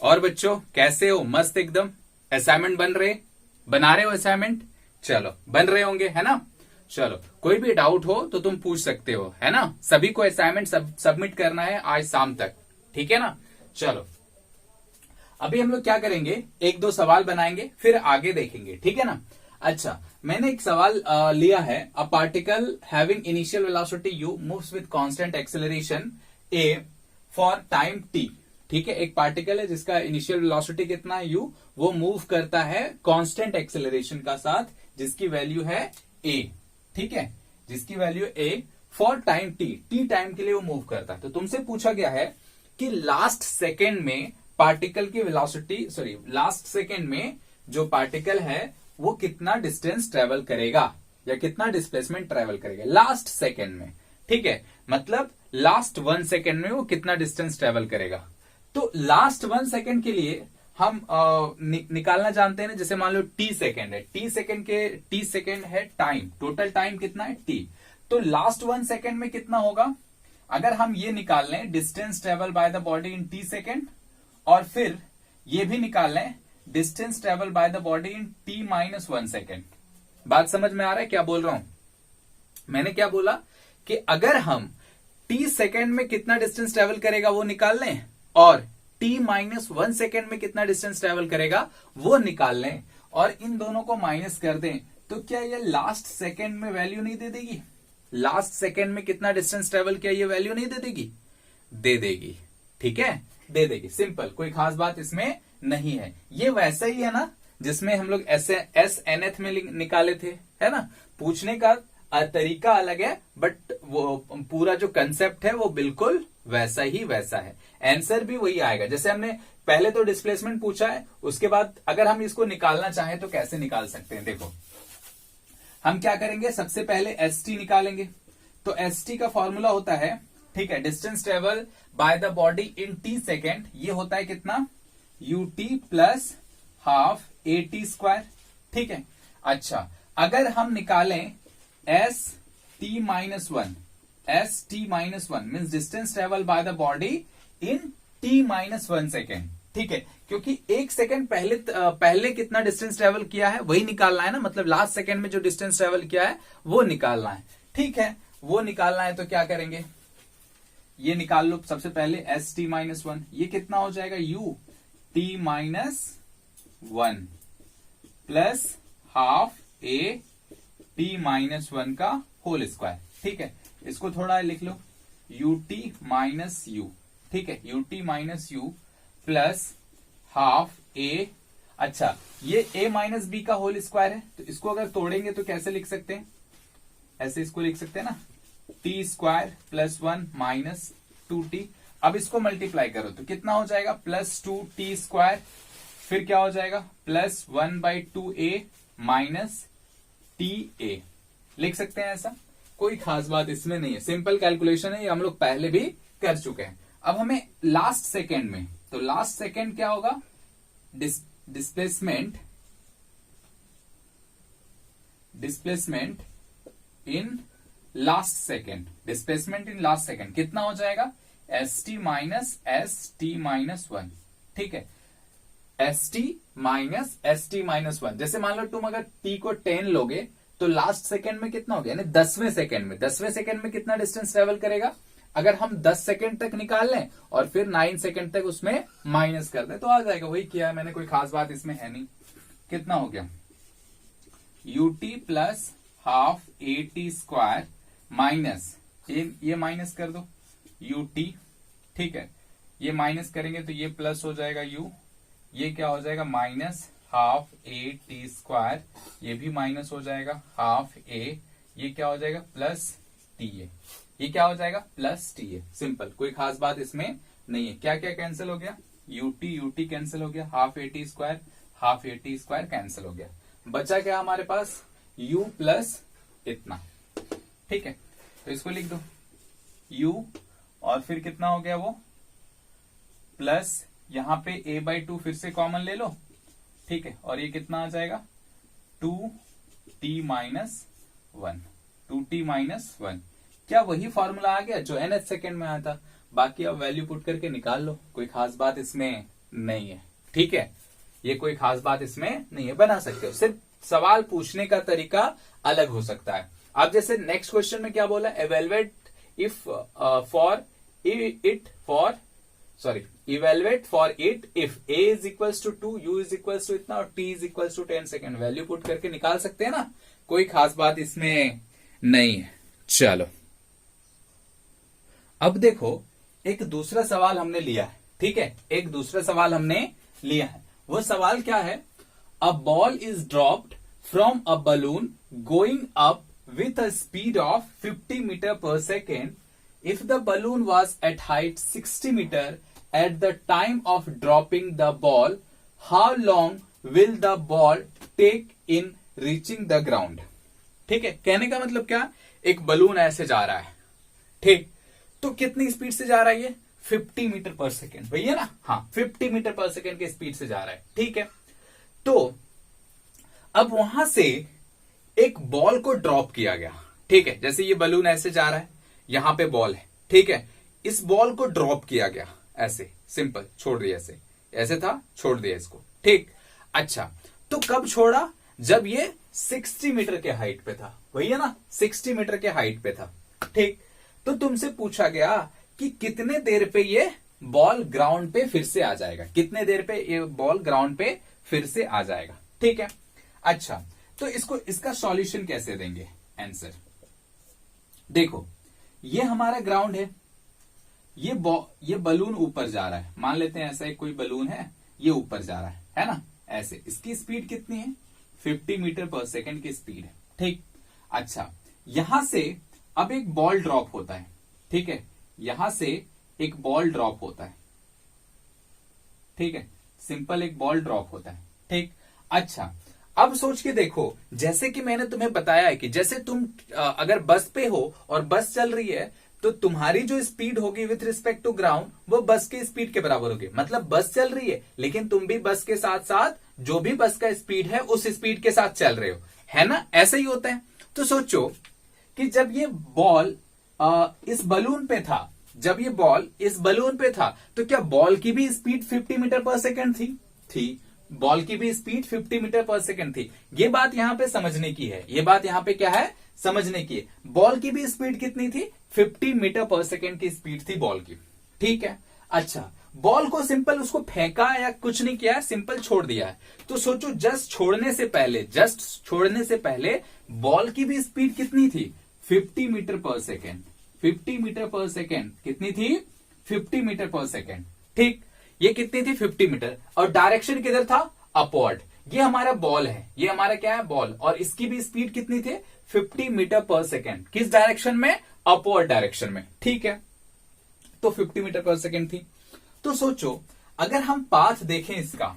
और बच्चों कैसे हो? मस्त एकदम। असाइनमेंट बना रहे हो असाइनमेंट? चलो बन रहे होंगे, है ना। चलो कोई भी डाउट हो तो तुम पूछ सकते हो, है ना। सभी को असाइनमेंट सबमिट करना है आज शाम तक, ठीक है ना। चलो अभी हम लोग क्या करेंगे, एक दो सवाल बनाएंगे फिर आगे देखेंगे, ठीक है ना। अच्छा, मैंने एक सवाल लिया है। A particle having initial velocity u moves with constant acceleration a for time t। ठीक है, एक पार्टिकल है जिसका इनिशियल वेलोसिटी कितना है u, वो मूव करता है कांस्टेंट एक्सेलरेशन का साथ, जिसकी वैल्यू है a। ठीक है, जिसकी value a for time t time के लिए वो मूव करता है। तो तुमसे पूछा गया है कि लास्ट सेकेंड में पार्टिकल की वेलोसिटी, लास्ट सेकेंड में जो पार्टिकल है वो कितना डिस्टेंस ट्रेवल करेगा या कितना डिस्प्लेसमेंट ट्रेवल करेगा लास्ट सेकेंड में। ठीक है, मतलब लास्ट 1 सेकेंड में वो कितना डिस्टेंस ट्रेवल करेगा। तो लास्ट 1 सेकेंड के लिए हम निकालना जानते हैं ना। जैसे मान लो टी सेकेंड है, टी सेकेंड है टाइम, टोटल टाइम कितना है टी। तो लास्ट 1 सेकेंड में कितना होगा, अगर हम ये निकाल लें distance travel by the body in T second, और फिर ये भी निकाल लें distance travel by the body in t minus 1 second. बात समझ में आ रहा है क्या बोल रहा हूं? मैंने क्या बोला कि अगर हम t सेकेंड में कितना डिस्टेंस ट्रेवल करेगा वो निकाल लें, और t माइनस 1 सेकेंड में कितना डिस्टेंस ट्रेवल करेगा वो निकाल लें, और इन दोनों को माइनस कर दें, तो क्या ये लास्ट सेकेंड में वैल्यू नहीं दे देगी? लास्ट सेकेंड में कितना डिस्टेंस ट्रेवल किया ये वैल्यू नहीं दे देगी? दे देगी। ठीक है, दे देगी। सिंपल, कोई खास बात इसमें नहीं है। ये वैसा ही है ना जिसमें हम लोग एस nth में निकाले थे, है ना। पूछने का तरीका अलग है, बट वो पूरा जो कंसेप्ट है वो बिल्कुल वैसा ही वैसा है। आंसर भी वही आएगा। जैसे हमने पहले तो डिस्प्लेसमेंट पूछा है, उसके बाद अगर हम इसको निकालना चाहें तो कैसे निकाल सकते हैं, देखो हम क्या करेंगे, सबसे पहले st निकालेंगे। तो st का फॉर्मूला होता है, ठीक है, distance travel by the body in t second, ये होता है कितना, ut plus half at square. ठीक है, अच्छा अगर हम निकालें st minus 1 means distance travel by the body in t minus 1 second. ठीक है, क्योंकि 1 सेकेंड पहले कितना डिस्टेंस ट्रेवल किया है वही निकालना है ना, मतलब लास्ट सेकेंड में जो डिस्टेंस ट्रेवल किया है वो निकालना है। ठीक है, वो निकालना है तो क्या करेंगे, ये निकाल लो सबसे पहले st माइनस 1, ये कितना हो जाएगा ut minus 1 plus half a t minus 1 का होल स्क्वायर। ठीक है, इसको थोड़ा लिख लो ut माइनस u। ठीक है, ut minus u plus half a। अच्छा, ये a माइनस b का होल स्क्वायर है, तो इसको अगर तोड़ेंगे तो कैसे लिख सकते हैं, ऐसे इसको लिख सकते हैं ना, t square plus 1 minus 2t। अब इसको मल्टीप्लाई करो तो कितना हो जाएगा, प्लस 2t स्क्वायर, फिर क्या हो जाएगा प्लस 1/2a माइनस ta। लिख सकते हैं ऐसा, कोई खास बात इसमें नहीं है, सिंपल कैलकुलेशन है, ये हम लोग पहले भी कर चुके हैं। अब हमें लास्ट सेकेंड में, तो लास्ट सेकेंड क्या होगा, displacement in last second, displacement in last second कितना हो जाएगा, st माइनस st माइनस 1। ठीक है, st माइनस st माइनस 1। जैसे मान लो तुम अगर t को 10 लोगे तो लास्ट सेकेंड में कितना हो गया, यानी 10वें सेकेंड में कितना डिस्टेंस ट्रेवल करेगा। अगर हम 10 सेकेंड तक निकाल लें और फिर 9 सेकेंड तक उसमें माइनस कर दें तो आ जाएगा, वही किया है मैंने, कोई खास बात इसमें है नहीं। कितना हो गया, ut plus half at square minus ये माइनस कर दो ut। ठीक है, ये माइनस करेंगे तो ये प्लस हो जाएगा u, ये क्या हो जाएगा माइनस हाफ at स्क्वायर, ये भी माइनस हो जाएगा हाफ a, ये क्या हो जाएगा प्लस ta, ये क्या हो जाएगा प्लस ta। सिंपल, कोई खास बात इसमें नहीं है। क्या क्या कैंसिल हो गया, ut कैंसिल हो गया, हाफ at स्क्वायर कैंसिल हो गया, बचा क्या हमारे पास u प्लस इतना। ठीक है, तो इसको लिख दो u, और फिर कितना हो गया वो प्लस, यहां पे a/2 फिर से कॉमन ले लो। ठीक है, और ये कितना आ जाएगा 2t माइनस 1। क्या वही फॉर्मूला आ गया जो nth सेकेंड में आया था। बाकी अब वैल्यू पुट करके निकाल लो, कोई खास बात इसमें नहीं है। ठीक है, ये कोई खास बात इसमें नहीं है, बना सकते हो, सिर्फ सवाल पूछने का तरीका अलग हो सकता है। अब जैसे नेक्स्ट क्वेश्चन में क्या बोला, evaluate if for it for evaluate for it if a is equals to 2, u is equals to इतना और t is equals to 10 second. Value put करके निकाल सकते हैं ना, कोई खास बात इसमें नहीं है। चलो अब देखो, एक दूसरा सवाल हमने लिया है। ठीक है, एक दूसरा सवाल हमने लिया है। वो सवाल क्या है, a ball is dropped from a balloon going up with a speed of 50 metre per second if the balloon was at height 60 meter at the time of dropping the ball, how long will the ball take in reaching the ground? ठीक है, कहने का मतलब क्या, एक balloon ऐसे जा रहा है, ठीक, तो कितनी स्पीड से जा रहा है ये, 50 मीटर पर सेकेंड, भैया ना, हाँ 50 मीटर पर सेकेंड की स्पीड से जा रहा है। ठीक है, तो अब वहां से एक बॉल को ड्रॉप किया गया। ठीक है, जैसे ये बलून ऐसे जा रहा है, यहां पे बॉल है। ठीक है, इस बॉल को ड्रॉप किया गया ऐसे, सिंपल छोड़ दिया, ऐसे ऐसे था, छोड़ दिया इसको। ठीक, अच्छा, तो कब छोड़ा, जब ये 60 मीटर के हाइट पे था, वही है ना, 60 मीटर के हाइट पे था। ठीक, तो तुमसे पूछा गया कि कितने देर पे ये बॉल ग्राउंड पे फिर से आ जाएगा, कितने देर पे ये बॉल ग्राउंड पे फिर से आ जाएगा। ठीक है, अच्छा, तो इसका सॉल्यूशन कैसे देंगे आंसर, देखो ये हमारा ग्राउंड है, ये बलून ऊपर जा रहा है, मान लेते हैं ऐसा एक कोई बलून है, ये ऊपर जा रहा है ना, ऐसे, इसकी स्पीड कितनी है, 50 मीटर पर सेकेंड की स्पीड है। ठीक, अच्छा, यहां से अब एक बॉल ड्रॉप होता है। ठीक है, यहां से एक बॉल ड्रॉप होता है। ठीक है, सिंपल एक बॉल ड्रॉप होता है। ठीक, अच्छा, अब सोच के देखो, जैसे कि मैंने तुम्हें बताया है कि जैसे तुम अगर बस पे हो और बस चल रही है, तो तुम्हारी जो स्पीड होगी विथ रिस्पेक्ट टू ग्राउंड, वो बस की स्पीड के बराबर होगी। मतलब बस चल रही है, लेकिन तुम भी बस के साथ साथ जो भी बस का स्पीड है उस स्पीड के साथ चल रहे हो, है ना, ऐसा ही होता है। तो सोचो कि जब ये बॉल इस बलून पे था, जब ये बॉल इस बलून पे था, तो क्या बॉल की भी स्पीड 50 मीटर पर सेकेंड थी, बॉल की भी स्पीड 50 मीटर पर सेकेंड थी। ये बात यहां पे समझने की है, ये बात यहां पे क्या है, समझने की है। बॉल की भी स्पीड कितनी थी, 50 मीटर पर सेकेंड की स्पीड थी बॉल की। ठीक है, अच्छा, बॉल को सिंपल उसको फेंका या कुछ नहीं किया है, सिंपल छोड़ दिया है। तो सोचो जस्ट छोड़ने से पहले बॉल की भी स्पीड कितनी थी, 50 metre per second. 50 metre per second कितनी थी, 50 मीटर पर सेकेंड। ठीक, ये कितनी थी, 50 मीटर, और डायरेक्शन किधर था, अपवर्ड। ये हमारा बॉल है, ये हमारा क्या है, बॉल, और इसकी भी स्पीड कितनी थी, 50 मीटर पर सेकेंड। किस डायरेक्शन में, अपवर्ड डायरेक्शन में। ठीक है, तो 50 मीटर पर सेकेंड थी। तो सोचो अगर हम पाथ देखें इसका,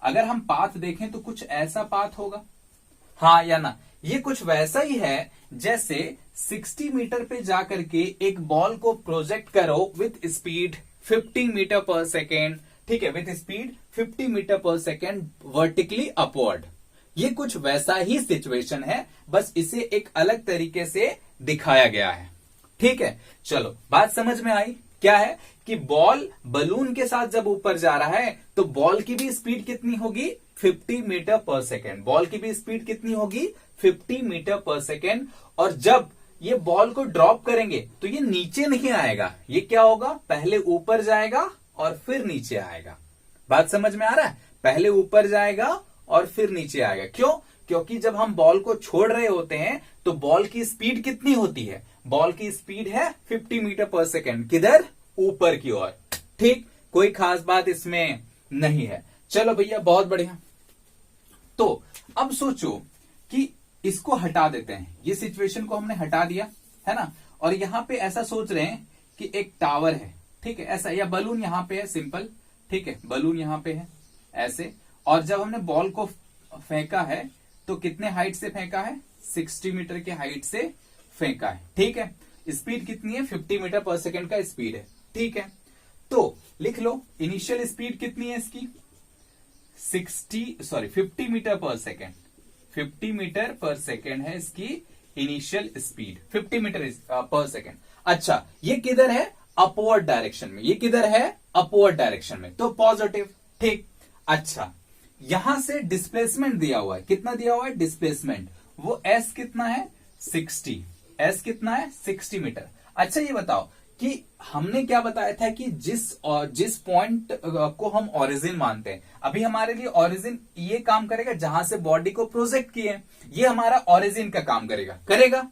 अगर हम पाथ देखें तो कुछ ऐसा पाथ होगा, हाँ या ना, ये कुछ वैसा ही है जैसे 60 मीटर पे जाकर के एक बॉल को प्रोजेक्ट करो with speed 50 metre per second. ठीक है, with speed 50 metre per second vertically upward. ये कुछ वैसा ही सिचुएशन है, बस इसे एक अलग तरीके से दिखाया गया है। ठीक है, चलो बात समझ में आई, क्या है कि बॉल बलून के साथ जब ऊपर जा रहा है तो बॉल की भी स्पीड कितनी होगी, 50 मीटर पर सेकेंड। बॉल की भी स्पीड कितनी होगी, 50 मीटर पर सेकेंड। और जब ये बॉल को ड्रॉप करेंगे तो ये नीचे नहीं आएगा, ये क्या होगा, पहले ऊपर जाएगा और फिर नीचे आएगा। बात समझ में आ रहा है, पहले ऊपर जाएगा और फिर नीचे आएगा। क्यों, क्योंकि जब हम बॉल को छोड़ रहे होते हैं तो बॉल की स्पीड कितनी होती है, बॉल की स्पीड है 50 मीटर पर सेकेंड, किधर, ऊपर की ओर। ठीक, कोई खास बात इसमें नहीं है। चलो भैया, बहुत बढ़िया। तो अब सोचो कि इसको हटा देते हैं, ये सिचुएशन को हमने हटा दिया है ना, और यहां पे ऐसा सोच रहे हैं कि एक टावर है। ठीक है, ऐसा, या बलून यहां पे है सिंपल। ठीक है, बलून यहां पे है ऐसे, और जब हमने बॉल को फेंका है तो कितने हाइट से फेंका है, 60 मीटर के हाइट से फेंका है। ठीक है, स्पीड कितनी है, 50 मीटर पर सेकेंड का स्पीड है। ठीक है, तो लिख लो इनिशियल स्पीड कितनी है इसकी, 50 metre per second. 50 metre per second है इसकी initial speed, 50 metre per second. अच्छा, ये किधर है, अपवर्ड डायरेक्शन में, ये किधर है, अपवर्ड डायरेक्शन में, तो पॉजिटिव। ठीक। अच्छा, यहां से डिस्प्लेसमेंट दिया हुआ है, कितना दिया हुआ है डिस्प्लेसमेंट, वो एस कितना है 60, एस कितना है 60 मीटर। अच्छा ये बताओ कि हमने क्या बताया था कि जिस पॉइंट को हम ओरिजिन मानते हैं, अभी हमारे लिए ओरिजिन ये काम करेगा जहां से बॉडी को प्रोजेक्ट किए, ये हमारा ओरिजिन का काम करेगा, करेगा।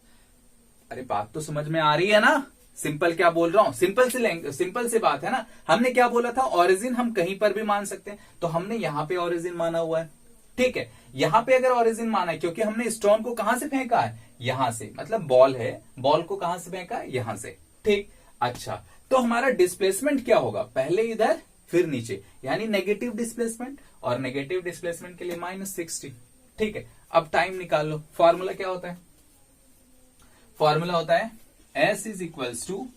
अरे बात तो समझ में आ रही है ना, सिंपल क्या बोल रहा हूं, सिंपल सी बात है ना। हमने क्या बोला था, ओरिजिन हम कहीं पर भी मान सकते हैं, तो हमने यहां पे ओरिजिन माना हुआ है, ठीक है। यहां पे अगर ओरिजिन माना है, क्योंकि हमने स्टोन को कहां से फेंका है, यहां से, मतलब बॉल है, बॉल को कहां से फेंका है, यहां से, ठीक। अच्छा, तो हमारा डिस्प्लेसमेंट क्या होगा, पहले इधर फिर नीचे, यानी नेगेटिव डिस्प्लेसमेंट, और नेगेटिव डिस्प्लेसमेंट के लिए -60, ठीक है। अब टाइम निकाल लो, फॉर्मूला क्या होता है, फॉर्मूला होता है S is equals to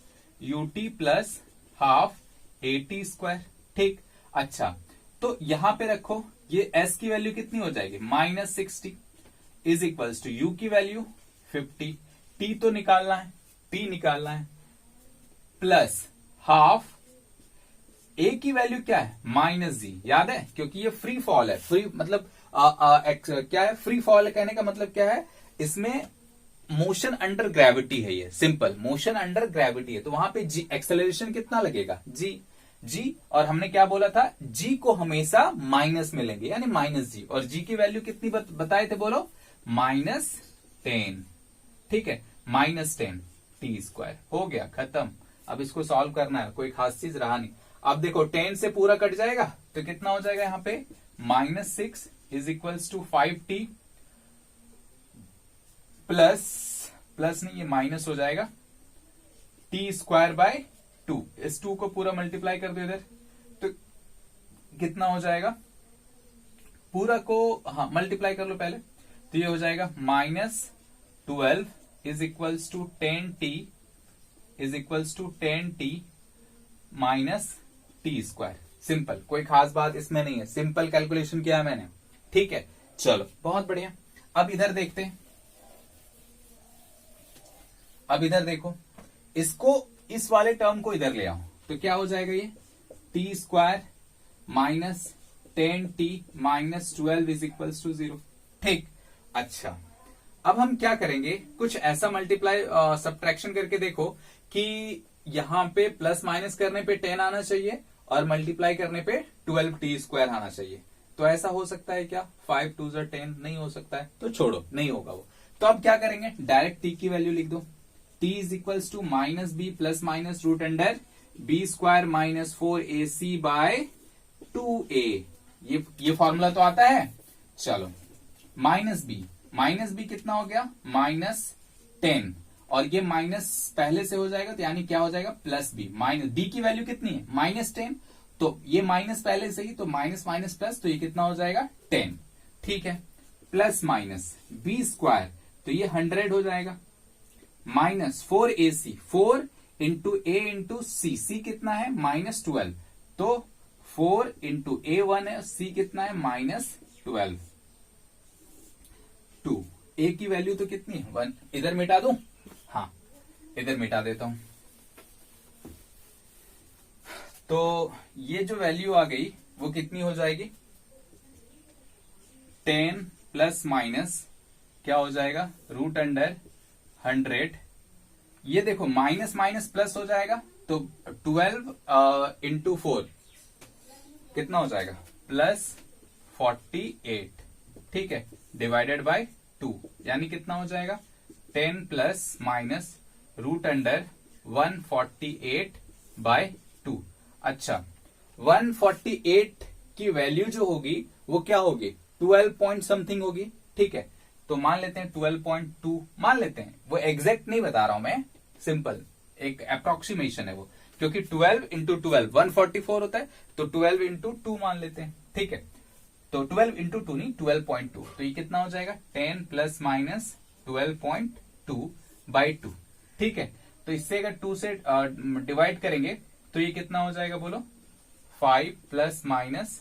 UT plus half AT square, ठीक। अच्छा, तो यहां पे रखो, ये S की वैल्यू कितनी हो जाएगी -60 इज इक्वल्स टू U की वैल्यू 50, T तो निकालना है, T निकालना है, प्लस हाफ A की वैल्यू क्या है -G, याद है, क्योंकि ये फ्री फॉल है, फ्री मतलब क्या है, फ्री फॉल कहने का मतलब क्या है, इसमें मोशन अंडर ग्रेविटी है, ये सिंपल मोशन अंडर ग्रेविटी है, तो वहां पे जी एक्सेलरेशन कितना लगेगा जी, और हमने क्या बोला था, जी को हमेशा माइनस में लेंगे, यानी -G, और जी की वैल्यू कितनी बताए थे, बोलो -10, ठीक है, -10 T स्क्वायर, हो गया खत्म। अब इसको सॉल्व करना है, कोई खास चीज रहा नहीं। अब देखो 10 से पूरा कट जाएगा, तो कितना हो जाएगा यहाँ पे -6 is equals to 5T plus नहीं, ये माइनस हो जाएगा, T स्क्वायर बाय 2, इस 2 को पूरा मल्टीप्लाई कर दो इधर, तो कितना हो जाएगा, पूरा को हाँ मल्टीप्लाई कर लो पहले, तो ये हो जाएगा -12 is equals to 10T is equals to 10T minus T square. Simple, कोई खास बात इसमें नहीं है, सिंपल कैलकुलेशन किया है मैंने, ठीक है। चलो बहुत बढ़िया। अब इधर देखते हैं, अब इधर देखो, इसको इस वाले टर्म को इधर ले आओ, तो क्या हो जाएगा, ये T square minus 10T minus 12 is equals to 0, ठीक। अच्छा, अब हम क्या करेंगे, कुछ ऐसा मल्टीप्लाई सब्ट्रैक्शन करके देखो कि यहां पे प्लस माइनस करने पे 10 आना चाहिए और मल्टीप्लाई करने पे 12T स्क्वायर आना चाहिए, तो ऐसा हो सकता है क्या, 5 2 10, नहीं हो सकता है, तो छोड़ो, नहीं होगा वो। तो अब क्या करेंगे, डायरेक्ट T की वैल्यू लिख दो, T is equals to -B plus minus root under B square minus 4AC by 2A, ये फॉर्मूला तो आता है। चलो माइनस बी कितना हो गया -10, और ये माइनस पहले से हो जाएगा, तो यानी क्या हो जाएगा +B, माइनस B की वैल्यू कितनी है -10, तो ये माइनस पहले से ही, तो माइनस माइनस प्लस, तो ये कितना हो जाएगा 10, ठीक है, प्लस माइनस B स्क्वायर, तो ये 100 हो जाएगा, minus 4AC, 4 into A into C कितना है -12, तो 4 इंटू A1 है, C कितना है -12, 2, A की वैल्यू तो कितनी है 1, इधर मिटा दूं, हाँ इधर मिटा देता हूं, तो ये जो वैल्यू आ गई वो कितनी हो जाएगी, 10 प्लस माइनस क्या हो जाएगा रूट अंडर 100, ये देखो माइनस माइनस प्लस हो जाएगा, तो 12 इंटू 4 कितना हो जाएगा +48, ठीक है, डिवाइडेड बाय 2, यानी कितना हो जाएगा 10 plus minus root under 148 by 2। अच्छा, 148 की वैल्यू जो होगी वो क्या होगी 12 पॉइंट समथिंग होगी, ठीक है, तो मान लेते हैं 12.2 मान लेते हैं, वो एग्जैक्ट नहीं बता रहा हूं मैं, सिंपल एक अप्रोक्सीमेशन है वो, क्योंकि 12 इंटू 12 144 होता है, तो 12 इंटू 2 मान लेते हैं, ठीक है, तो 12 इंटू 2 नहीं 12.2, तो ये कितना हो जाएगा 10 प्लस माइनस 12.2 बाई 2, ठीक है, तो इससे अगर 2 से डिवाइड करेंगे तो ये कितना हो जाएगा बोलो 5 प्लस माइनस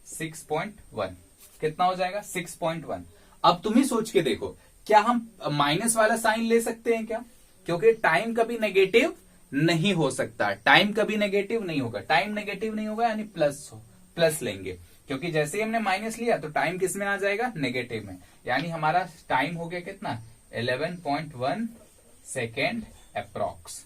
6.1, कितना हो जाएगा 6.1। अब तुम ही सोच के देखो, क्या हम माइनस वाला साइन ले सकते हैं क्या, क्योंकि टाइम कभी नेगेटिव नहीं हो सकता, टाइम कभी नेगेटिव नहीं होगा, टाइम नेगेटिव नहीं होगा यानी प्लस प्लस लेंगे, क्योंकि जैसे ही हमने माइनस लिया तो टाइम किस में आ जाएगा, नेगेटिव में। यानी हमारा टाइम हो गया कितना, 11.1 सेकेंड अप्रोक्स।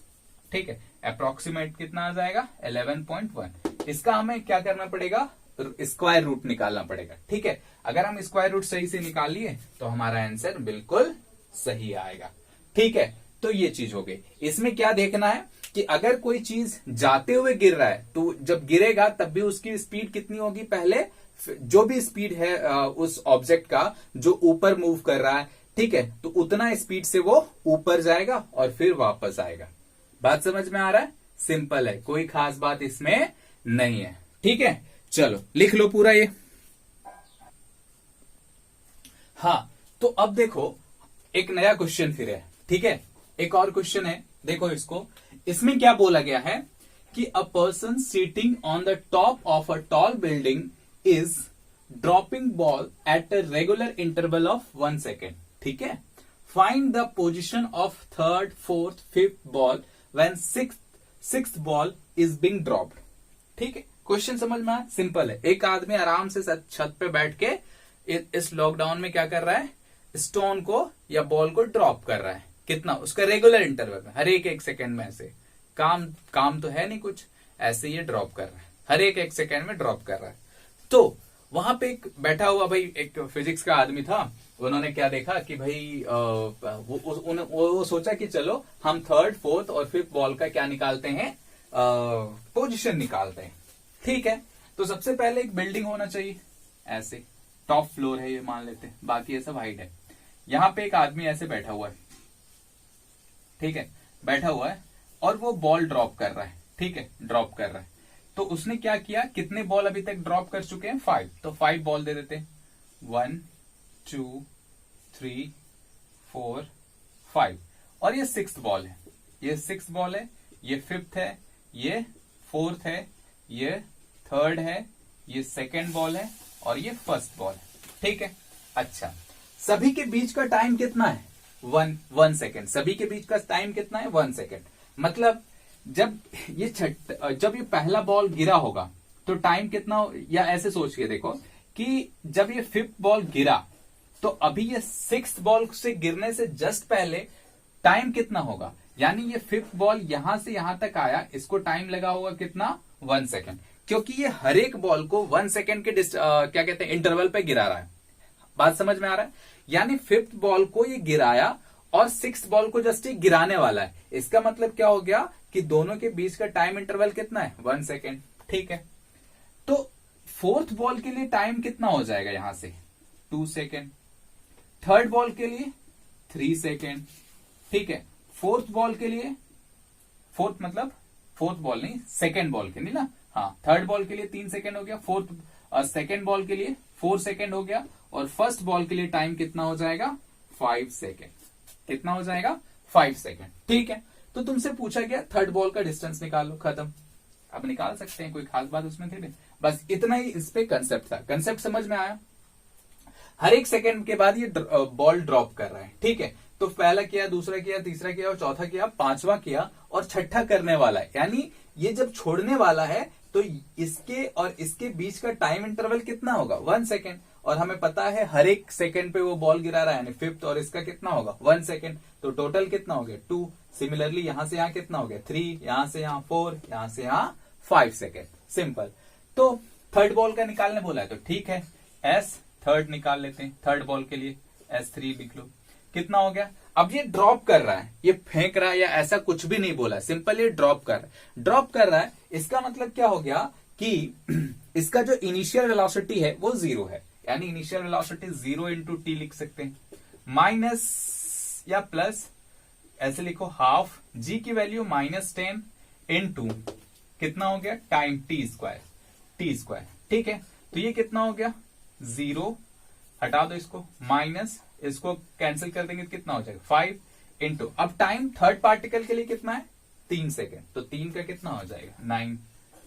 ठीक है, अप्रोक्सीमेट कितना आ जाएगा, 11.1। इसका हमें क्या करना पड़ेगा, स्क्वायर रूट निकालना पड़ेगा। ठीक है, अगर हम स्क्वायर रूट सही से निकाल लिए तो हमारा आंसर बिल्कुल सही आएगा। ठीक है, तो ये चीज हो गई। इसमें क्या देखना है कि अगर कोई चीज जाते हुए गिर रहा है तो जब गिरेगा तब भी उसकी स्पीड कितनी होगी, पहले जो भी स्पीड है उस ऑब्जेक्ट का जो ऊपर मूव कर रहा है, ठीक है, तो उतना स्पीड से वो ऊपर जाएगा और फिर वापस आएगा। बात समझ में आ रहा है, सिंपल है, कोई खास बात इसमें नहीं है। ठीक है, चलो लिख लो पूरा ये। हाँ, तो अब देखो एक नया क्वेश्चन फिर है। ठीक है, एक और क्वेश्चन है, देखो इसको। इसमें क्या बोला गया है कि a person sitting on the top of a tall building is dropping ball at a regular interval of 1 second. ठीक है, find the position of third, fourth, fifth ball when sixth ball is being dropped. ठीक है, question समझ में आया, simple है। एक आदमी आराम से छत पे बैठ के इस लॉकडाउन में क्या कर रहा है, स्टोन को या बॉल को ड्रॉप कर रहा है। कितना, उसका रेगुलर इंटरवल में, हर एक सेकंड में। ऐसे काम तो है नहीं कुछ, ऐसे ये ड्रॉप कर रहा है, हर एक सेकंड में ड्रॉप कर रहा है। तो वहां पे एक बैठा हुआ भाई एक फिजिक्स का आदमी था, उन्होंने क्या देखा कि भाई वो सोचा कि चलो हम थर्ड, फोर्थ और फिफ्थ बॉल का क्या निकालते हैं, पोजीशन निकालते हैं। ठीक है, तो सबसे पहले एक बिल्डिंग होना चाहिए, ऐसे टॉप फ्लोर है ये मान लेते हैं, बाकी ये सब हाइट है। यहां पे एक आदमी ऐसे बैठा हुआ है, ठीक है, बैठा हुआ है और वो बॉल ड्रॉप कर रहा है। ठीक है, ड्रॉप कर रहा है, तो उसने क्या किया, कितने बॉल अभी तक ड्रॉप कर चुके हैं, 5, तो 5 बॉल दे देते हैं, 1 2 3 4 5, और ये 6th बॉल है, ये 6th बॉल है, ये 5th है, ये 4th है, ये 3rd है, ये 2nd बॉल है और ये 1st बॉल है। ठीक है, अच्छा, सभी के बीच का टाइम कितना है, 1 सेकेंड। सभी के बीच का टाइम कितना है, 1 सेकेंड। मतलब जब ये पहला बॉल गिरा होगा तो टाइम कितना या ऐसे सोच के देखो कि जब ये 5th बॉल गिरा तो अभी ये 6th बॉल से गिरने से जस्ट पहले टाइम कितना होगा, यानी ये 5th बॉल यहां से यहां तक आया, इसको टाइम लगा होगा कितना, 1 सेकेंड, क्योंकि ये हर एक बॉल को 1 सेकेंड के क्या कहते हैं, इंटरवल पे गिरा रहा है। बात समझ में आ रहा है, यानी 5th बॉल को ये गिराया और 6th बॉल को जस्ट ये गिराने वाला है। इसका मतलब क्या हो गया कि दोनों के बीच का टाइम इंटरवल कितना है, 1 सेकेंड। ठीक है, तो 4th बॉल के लिए टाइम कितना हो जाएगा, यहां से 2 सेकेंड, 3rd बॉल के लिए 3 सेकेंड। ठीक है, 4th बॉल के लिए, 4th मतलब 4th बॉल नहीं, 2nd बॉल के लिए ना, हाँ, 3rd बॉल के लिए 3 सेकेंड हो गया, 2nd बॉल के लिए 4 सेकेंड हो गया, और 1st बॉल के लिए टाइम कितना हो जाएगा, 5 सेकेंड। कितना हो जाएगा, 5 सेकेंड। ठीक है, तो तुमसे पूछा गया 3rd बॉल का डिस्टेंस निकालो, खत्म। अब निकाल सकते हैं, कोई खास बात उसमें थी नहीं, बस इतना ही इस पे कंसेप्ट था। कंसेप्ट समझ में आया, हर एक सेकंड के बाद ये बॉल ड्रॉप कर रहा है। ठीक है, तो पहला किया, दूसरा किया, तीसरा किया और चौथा किया, 5वां किया और छठा करने वाला है, यानी ये जब छोड़ने वाला है तो इसके और इसके बीच का टाइम इंटरवल कितना होगा, 1 सेकेंड। और हमें पता है हर एक सेकंड पे वो बॉल गिरा रहा है, यानी 5th, और इसका कितना होगा, 1 सेकेंड, तो टोटल कितना हो गया, 2। सिमिलरली यहां से यहां कितना हो गया, 3, यहां से यहां 4, यहां से यहां 5 सेकेंड। सिंपल। तो 3rd बॉल का निकालने बोला है तो ठीक है, S3rd निकाल लेते हैं। 3rd बॉल के लिए S3 लिख लो, कितना हो गया। अब ये ड्रॉप कर रहा है, ये फेंक रहा है या ऐसा कुछ भी नहीं बोला, सिंपल ये ड्रॉप कर रहा है। ड्रॉप कर रहा है, इसका मतलब क्या हो गया कि इसका जो इनिशियल वेलोसिटी है वो 0 है, यानी इनिशियल वेलोसिटी 0 इंटू टी लिख सकते हैं, माइनस या प्लस ऐसे लिखो, हाफ जी की वैल्यू -10 इंटू कितना हो गया, टाइम t²। ठीक है, तो ये कितना हो गया, 0, हटा दो इसको, माइनस इसको कैंसिल कर देंगे तो कितना हो जाएगा, 5 इंटू, अब टाइम 3rd पार्टिकल के लिए कितना है, 3 सेकेंड, तो 3 का कितना हो जाएगा, 9,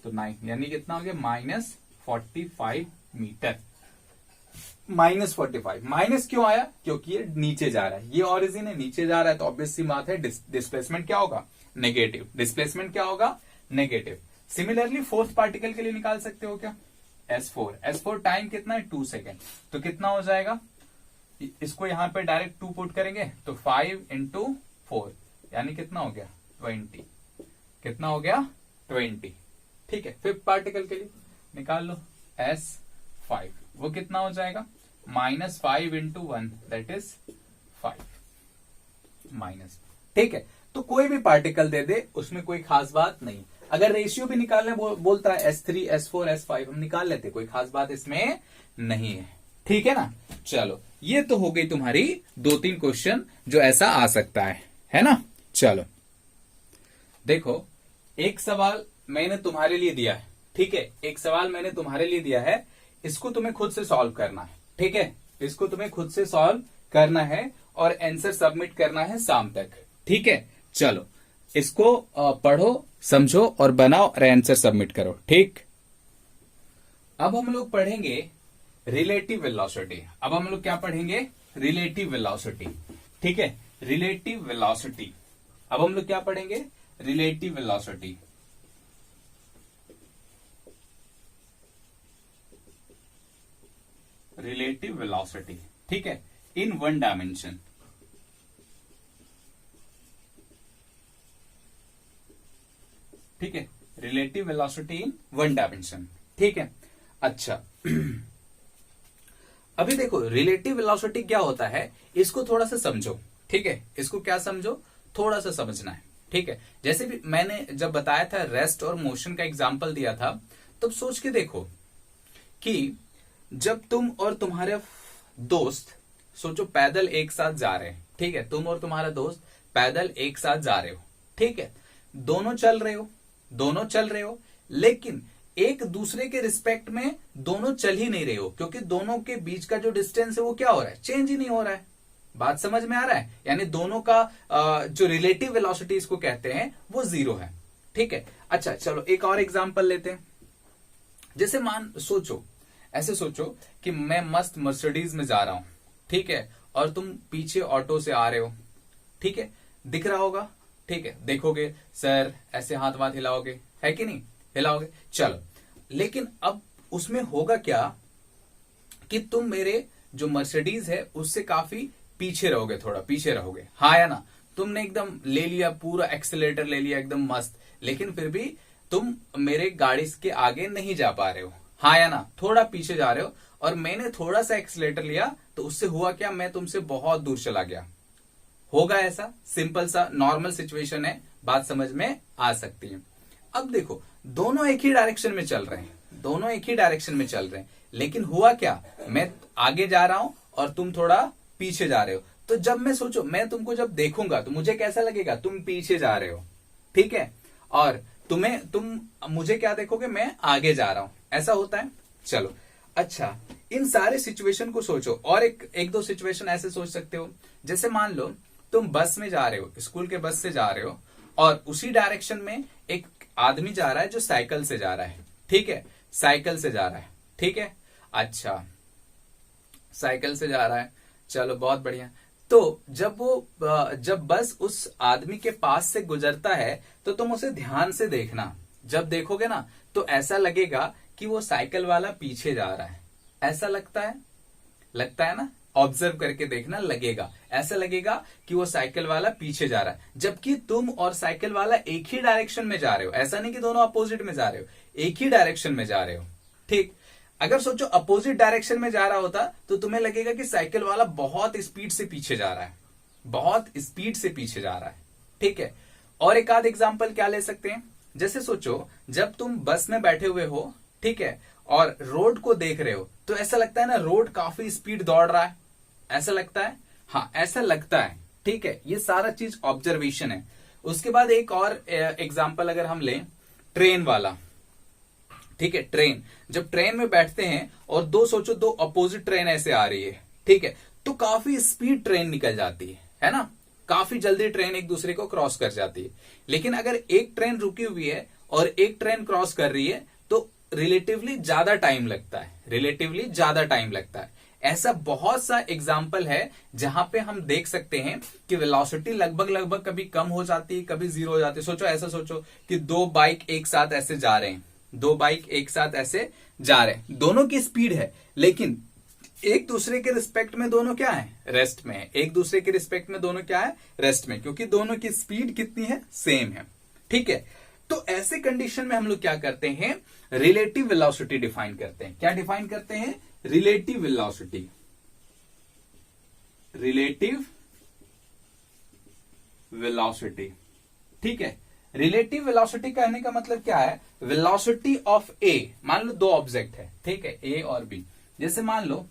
तो 9 यानी कितना हो गया, -45 मीटर। -45, माइनस क्यों आया, क्योंकि ये नीचे जा रहा है, ये ओरिजिन है, नीचे जा रहा है, तो ऑब्वियस सी बात है डिस्प्लेसमेंट क्या होगा, नेगेटिव। डिस्प्लेसमेंट क्या होगा, नेगेटिव। सिमिलरली 4th पार्टिकल के लिए निकाल सकते हो क्या, S4 टाइम कितना है 2 सेकेंड, तो कितना हो जाएगा, इसको यहां पे डायरेक्ट 2 पुट करेंगे तो 5 इंटू 4 यानी कितना हो गया 20, कितना हो गया 20। ठीक है, फिफ्थ पार्टिकल के लिए निकाल लो S5, वो कितना हो जाएगा -5 इंटू 1 दैट इज 5 माइनस। ठीक है, तो कोई भी पार्टिकल दे दे उसमें कोई खास बात नहीं। अगर रेशियो भी निकालने बोलता है S3 S4 S5 हम निकाल लेते, कोई खास बात इसमें नहीं है। ठीक है ना, चलो ये तो हो गई तुम्हारी 2-3 क्वेश्चन जो ऐसा आ सकता है ना। चलो देखो, एक सवाल मैंने तुम्हारे लिए दिया है। ठीक है, एक सवाल मैंने तुम्हारे लिए दिया है, इसको तुम्हें खुद से सॉल्व करना है। ठीक है, इसको तुम्हें खुद से सॉल्व करना है और आंसर सबमिट करना है शाम तक। ठीक है, चलो इसको पढ़ो, समझो और बनाओ और आंसर सबमिट करो। ठीक, अब हम लोग पढ़ेंगे रिलेटिव वेलोसिटी। अब हम लोग क्या पढ़ेंगे, रिलेटिव वेलोसिटी। ठीक है, रिलेटिव वेलोसिटी। अब हम लोग क्या पढ़ेंगे, रिलेटिव वेलोसिटी। रिलेटिव वेलोसिटी, ठीक है, इन 1 डायमेंशन। ठीक है, रिलेटिव वेलोसिटी इन 1 डायमेंशन। ठीक है, अच्छा अभी देखो रिलेटिव वेलोसिटी क्या होता है, इसको थोड़ा सा समझो। ठीक है, इसको क्या समझो, थोड़ा सा समझना है। ठीक है, जैसे भी मैंने जब बताया था रेस्ट और मोशन का एग्जांपल दिया था, तब सोच के देखो कि जब तुम और तुम्हारे दोस्त सोचो पैदल एक साथ जा रहे हैं। ठीक है, तुम और तुम्हारा दोस्त पैदल एक साथ जा रहे हो। ठीक है, दोनों चल रहे हो, लेकिन एक दूसरे के रिस्पेक्ट में दोनों चल ही नहीं रहे हो, क्योंकि दोनों के बीच का जो डिस्टेंस है वो क्या हो रहा है, चेंज ही नहीं हो रहा है। बात समझ में आ रहा है, यानी दोनों का जो रिलेटिव वेलोसिटी इसको कहते हैं वो 0 है। ठीक है, अच्छा चलो एक और एग्जांपल लेते हैं। जैसे ऐसे सोचो कि मैं मस्त मर्सिडीज में जा रहा हूं। ठीक है, और तुम पीछे ऑटो से आ रहे हो। ठीक है, दिख रहा होगा। ठीक है, देखोगे सर ऐसे हाथ वाथ हिलाओगे, है कि नहीं, हिलाओगे। चलो, लेकिन अब उसमें होगा क्या कि तुम मेरे जो मर्सिडीज है उससे काफी पीछे रहोगे, थोड़ा पीछे रहोगे, हाँ या ना। तुमने एकदम ले लिया, पूरा एक्सीलरेटर ले लिया एकदम मस्त, लेकिन फिर भी तुम मेरे गाड़ी के आगे नहीं जा पा रहे हो, हाँ या ना, थोड़ा पीछे जा रहे हो। और मैंने थोड़ा सा एक्सीलरेटर लिया तो उससे हुआ क्या, मैं तुमसे बहुत दूर चला गया। होगा ऐसा, सिंपल सा नॉर्मल सिचुएशन है, बात समझ में आ सकती है। अब देखो दोनों एक ही डायरेक्शन में चल रहे हैं, लेकिन हुआ क्या, मैं आगे जा रहा हूं और तुम थोड़ा पीछे जा रहे हो। तो जब मैं तुमको जब देखूंगा तो मुझे कैसा लगेगा, तुम पीछे जा रहे हो। ठीक है, और तुम मुझे क्या देखोगे, मैं आगे जा रहा हूं, ऐसा होता है। चलो अच्छा, इन सारे सिचुएशन को सोचो, और एक दो सिचुएशन ऐसे सोच सकते हो। जैसे मान लो तुम बस में जा रहे हो, स्कूल के बस से जा रहे हो, और उसी डायरेक्शन में एक आदमी जा रहा है जो साइकिल से जा रहा है। ठीक है, साइकिल से जा रहा है। ठीक है, अच्छा साइकिल से जा रहा है, चलो बहुत बढ़िया। तो जब बस उस आदमी के पास से गुजरता है तो तुम उसे ध्यान से देखना। जब देखोगे ना तो ऐसा लगेगा कि वो साइकिल वाला पीछे जा रहा है, ऐसा लगता है ना। ऑब्जर्व करके देखना, लगेगा, ऐसा लगेगा कि वो साइकिल वाला पीछे जा रहा है, जबकि तुम और साइकिल वाला एक ही डायरेक्शन में जा रहे हो। ऐसा नहीं कि दोनों अपोजिट में जा रहे हो, एक ही डायरेक्शन में जा रहे हो। ठीक, अगर सोचो अपोजिट डायरेक्शन में जा रहा होता तो तुम्हें लगेगा कि साइकिल वाला बहुत स्पीड से पीछे जा रहा है, ठीक है। और एक आध एग्जांपल क्या ले सकते हैं, जैसे सोचो जब तुम बस में बैठे हुए हो, ठीक है, और रोड को देख रहे हो तो ऐसा लगता है ना रोड काफी स्पीड दौड़ रहा है, ऐसा लगता है, हाँ ऐसा लगता है। ठीक है, ये सारा चीज ऑब्जर्वेशन है। उसके बाद एक और एग्जांपल अगर हम लें, ट्रेन वाला। ठीक है, ट्रेन, जब ट्रेन में बैठते हैं और सोचो दो अपोजिट ट्रेन ऐसे आ रही है, ठीक है, तो काफी स्पीड ट्रेन निकल जाती है ना, काफी जल्दी ट्रेन एक दूसरे को क्रॉस कर जाती है। लेकिन अगर एक ट्रेन रुकी हुई है और एक ट्रेन क्रॉस कर रही है तो रिलेटिवली ज्यादा टाइम लगता है। ऐसा बहुत सा एग्जाम्पल है जहां पे हम देख सकते हैं कि वेलोसिटी लगभग कभी कम हो जाती है, कभी जीरो हो जाती है। सोचो, ऐसा सोचो कि दो बाइक एक साथ ऐसे जा रहे हैं, दो बाइक एक साथ ऐसे जा रहे हैं, दोनों की स्पीड है, लेकिन एक दूसरे के रिस्पेक्ट में दोनों क्या है, रेस्ट में है। एक दूसरे के रिस्पेक्ट में दोनों क्या है, रेस्ट में, क्योंकि दोनों की स्पीड कितनी है, सेम है। ठीक है, तो ऐसे कंडीशन में हम लोग क्या करते हैं, रिलेटिव वेलोसिटी डिफाइन करते हैं। क्या डिफाइन करते हैं, रिलेटिव वेलोसिटी। रिलेटिव वेलोसिटी, ठीक है। रिलेटिव वेलोसिटी कहने का मतलब क्या है, वेलोसिटी ऑफ ए, मान लो दो ऑब्जेक्ट है, ठीक है, ए और बी। जैसे मान लो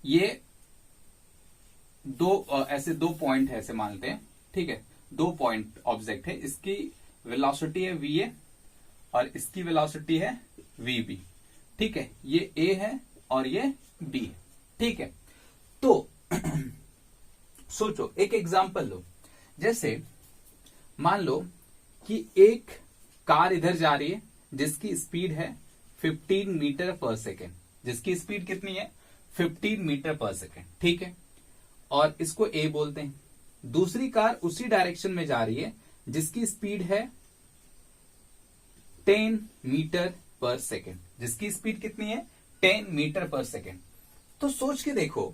ये ऐसे दो पॉइंट है, ऐसे मानते हैं, ठीक है, दो पॉइंट ऑब्जेक्ट है, इसकी वेलोसिटी है वी ए और इसकी वेलोसिटी है वी बी, ठीक है। ये ए है और ये बी, ठीक है। तो सोचो, एक एग्जांपल लो, जैसे मान लो कि एक कार इधर जा रही है जिसकी स्पीड है 15 मीटर पर सेकेंड, जिसकी स्पीड कितनी है, 15 मीटर पर सेकेंड, ठीक है, और इसको ए बोलते हैं। दूसरी कार उसी डायरेक्शन में जा रही है जिसकी स्पीड है 10 मीटर पर सेकेंड, जिसकी स्पीड कितनी है, 10 मीटर पर सेकेंड। तो सोच के देखो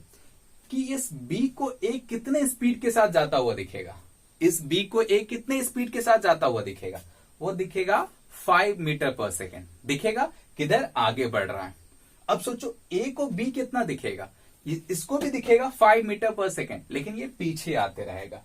कि इस बी को ए कितने स्पीड के साथ जाता हुआ दिखेगा, इस बी को ए कितने स्पीड के साथ जाता हुआ दिखेगा, वो दिखेगा 5 मीटर पर सेकेंड, दिखेगा किधर, आगे बढ़ रहा है। अब सोचो ए को बी कितना दिखेगा, इसको भी दिखेगा 5 मीटर पर सेकेंड, लेकिन ये पीछे आते रहेगा।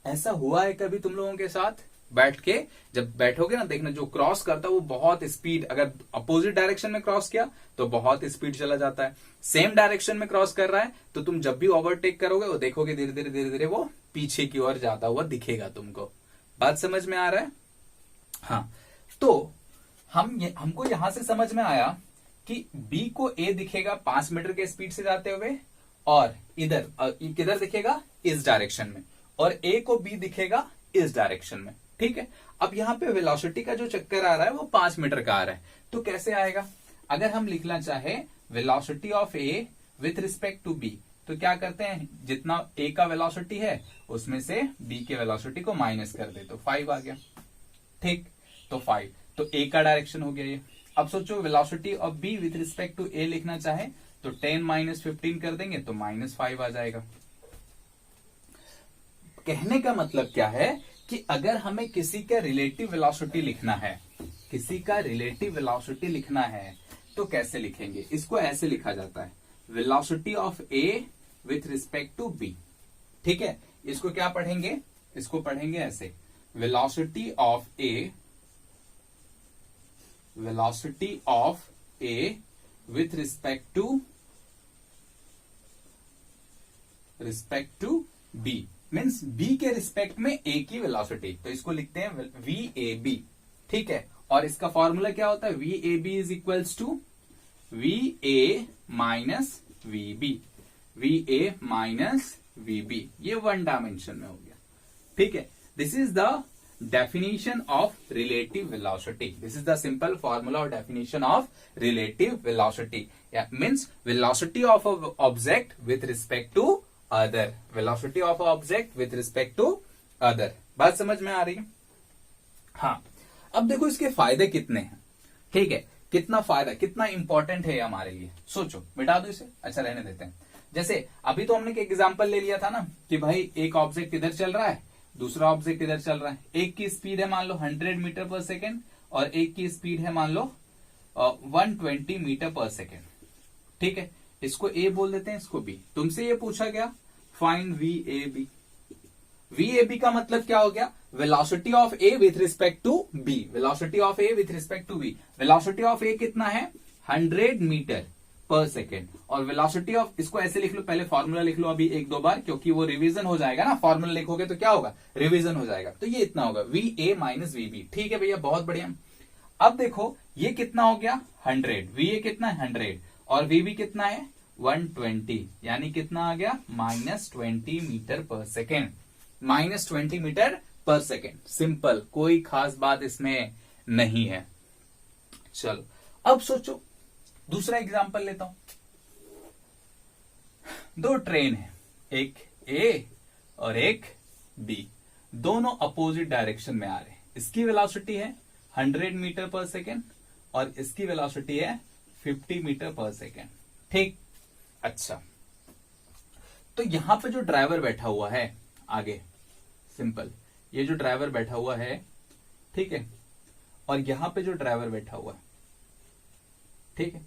ऐसा हुआ है कभी तुम लोगों के साथ, बैठ के जब बैठोगे ना, देखना जो क्रॉस करता है वो बहुत स्पीड, अगर अपोजिट डायरेक्शन में क्रॉस किया तो बहुत स्पीड चला जाता है, सेम डायरेक्शन में क्रॉस कर रहा है तो तुम जब भी ओवरटेक करोगे वो देखोगे धीरे धीरे धीरे धीरे वो पीछे की ओर जाता हुआ दिखेगा तुमको। बात समझ में आ रहा है? हाँ, तो हमको यहां से समझ में आया कि बी को ए दिखेगा 5 मीटर के स्पीड से जाते हुए, और इधर किधर दिखेगा, इस डायरेक्शन में, और ए को बी दिखेगा इस डायरेक्शन में, ठीक है। अब यहां पे वेलोसिटी का जो चक्कर आ रहा है वो 5 मीटर का आ रहा है, तो कैसे आएगा, अगर हम लिखना चाहे velocity of A with respect to B, तो क्या करते हैं, जितना ए का वेलोसिटी है उसमें से बी के वेलोसिटी को माइनस कर दे, तो 5 आ गया, ठीक, तो 5, तो ए का डायरेक्शन हो गया ये। अब सोचो velocity of B with respect to A लिखना चाहे तो 10 माइनस 15 कर देंगे तो -5 आ जाएगा। कहने का मतलब क्या है कि अगर हमें किसी का रिलेटिव वेलोसिटी लिखना है, किसी का रिलेटिव वेलोसिटी लिखना है तो कैसे लिखेंगे, इसको ऐसे लिखा जाता है, velocity of A with respect to B, ठीक है। इसको क्या पढ़ेंगे, इसको पढ़ेंगे ऐसे, velocity of A, velocity of A with respect to B, means B के रिस्पेक्ट में ए की वेलोसिटी, तो इसको लिखते हैं वी ए बी, ठीक है। और इसका फॉर्मूला क्या होता है, V A B is equals to V A minus V B, V A minus V B, ये 1 डायमेंशन में हो गया, ठीक है। This is the definition of relative velocity. This is the simple formula or definition of relative velocity. Yeah, means velocity of a object with respect to other. Velocity of a object with respect to other. बात समझ में आ रही है? हाँ, अब देखो इसके फायदे कितने हैं, ठीक है, कितना फायदा, कितना इंपॉर्टेंट है हमारे लिए। सोचो, मिटा दो इसे, अच्छा रहने देते हैं। जैसे अभी तो हमने एक एग्जांपल ले लिया था ना कि भाई एक ऑब्जेक्ट इधर चल रहा है, दूसरा ऑब्जेक्ट इधर चल रहा है, एक की स्पीड है मान लो 100 मीटर पर सेकेंड और एक की स्पीड है मान लो 120 मीटर पर सेकेंड, ठीक है। इसको ए बोल देते हैं, इसको बी। तुमसे ये पूछा गया find V A B, V A B का मतलब क्या हो गया, velocity of A with respect to B, velocity of A with respect to B. Velocity of A कितना है, 100 मीटर पर सेकेंड, और वेलोसिटी ऑफ, इसको ऐसे लिख लो, पहले फॉर्मूला लिख लो अभी 1-2 बार, क्योंकि वो रिवीजन हो जाएगा ना, फॉर्मूला लिखोगे तो क्या होगा, रिवीजन हो जाएगा। तो ये इतना होगा V A minus V B, ठीक है भैया, बहुत बढ़िया। अब देखो ये कितना हो गया 100, वी ए कितना है 100 और वी बी कितना है 120, यानी कितना आ गया -20 metre per second, -20 metre per second. Simple, कोई खास बात इसमें नहीं है। चलो अब सोचो, दूसरा एग्जांपल लेता हूं। दो ट्रेन है, एक ए और एक बी, दोनों अपोजिट डायरेक्शन में आ रहे हैं। इसकी वेलोसिटी है 100 मीटर पर सेकेंड और इसकी वेलोसिटी है 50 मीटर पर सेकेंड। ठीक, अच्छा, तो यहां पे जो ड्राइवर बैठा हुआ है आगे, सिंपल, ये जो ड्राइवर बैठा हुआ है, ठीक है, और यहां पे जो ड्राइवर बैठा हुआ है, ठीक है,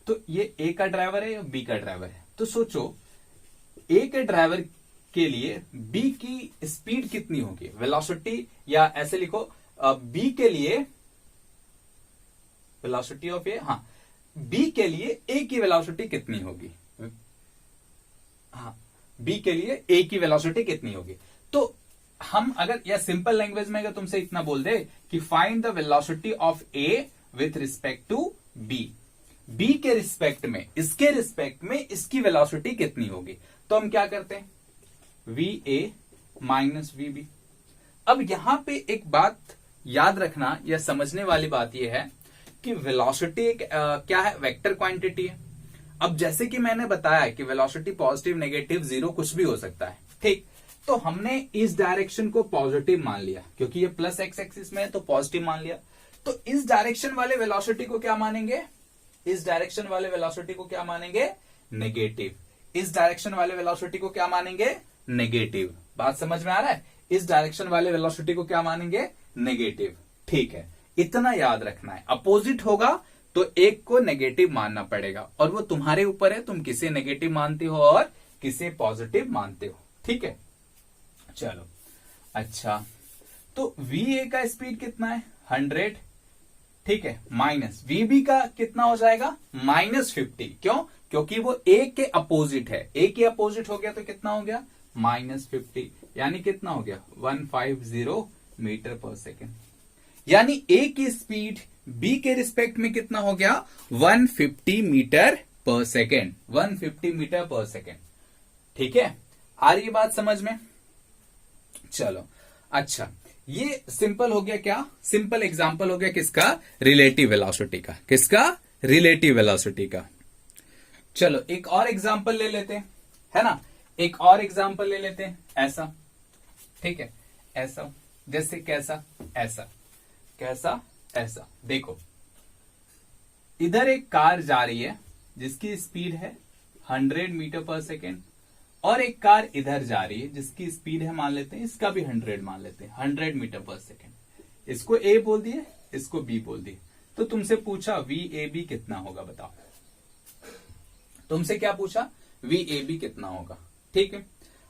तो ये ए का ड्राइवर है या बी का ड्राइवर है? तो सोचो ए के ड्राइवर के लिए बी की स्पीड कितनी होगी, वेलोसिटी, या ऐसे लिखो बी के लिए वेलोसिटी ऑफ ए, हाँ, बी के लिए ए की वेलोसिटी कितनी होगी, हाँ, बी के लिए ए की वेलोसिटी कितनी होगी। तो हम अगर, या सिंपल लैंग्वेज में अगर तुमसे इतना बोल दे कि find the velocity of A with respect to B, B के रिस्पेक्ट में, इसके रिस्पेक्ट में इसकी वेलोसिटी कितनी होगी, तो हम क्या करते हैं, V A minus V B. अब यहां पे एक बात याद रखना या समझने वाली बात यह है कि वेलोसिटी एक क्या है, वेक्टर क्वांटिटी है। अब जैसे कि मैंने बताया कि वेलोसिटी पॉजिटिव, नेगेटिव, जीरो कुछ भी हो सकता है, ठीक, तो हमने इस डायरेक्शन को पॉजिटिव मान लिया क्योंकि ये प्लस एक्स एक्सिस में है, तो पॉजिटिव मान लिया। तो इस डायरेक्शन वाले वेलोसिटी को क्या मानेंगे, इस डायरेक्शन वाले वेलोसिटी को क्या मानेंगे, नेगेटिव। इस डायरेक्शन वाले वेलोसिटी को क्या मानेंगे, नेगेटिव। बात समझ में आ रहा है, इस डायरेक्शन वाले वेलोसिटी को क्या मानेंगे, नेगेटिव। ठीक है, इतना याद रखना है, अपोजिट होगा तो एक को नेगेटिव मानना पड़ेगा और वो तुम्हारे ऊपर है, तुम किसे नेगेटिव मानते हो और किसे पॉजिटिव मानते हो। ठीक है, चलो, अच्छा, तो वी ए का स्पीड कितना है, 100, ठीक है, माइनस वी बी का कितना हो जाएगा, -50। क्यों, क्योंकि वो ए के अपोजिट है, ए के अपोजिट हो गया तो कितना हो गया, -50, यानी कितना हो गया, 150 मीटर पर सेकेंड। यानी ए की स्पीड बी के रिस्पेक्ट में कितना हो गया, 150 metre per second, 150 metre per second. ठीक है, आ रही बात समझ में? चलो, अच्छा, ये सिंपल हो गया, क्या सिंपल एग्जांपल हो गया किसका, रिलेटिव वेलोसिटी का। किसका, रिलेटिव वेलोसिटी का। चलो एक और एग्जांपल ले लेते हैं, है ना, एक और एग्जांपल ले लेते हैं, ऐसा, ठीक है, ऐसा, जैसे कैसा, ऐसा, कैसा, ऐसा। देखो, इधर एक कार जा रही है जिसकी स्पीड है 100 मीटर पर सेकेंड, और एक कार इधर जा रही है जिसकी स्पीड है, मान लेते हैं इसका भी 100 मान लेते हैं, 100 मीटर पर सेकेंड। इसको ए बोल दिए, इसको बी बोल दिए। तो तुमसे पूछा वी ए बी कितना होगा, बताओ। तुमसे क्या पूछा, वी ए बी कितना होगा। ठीक है,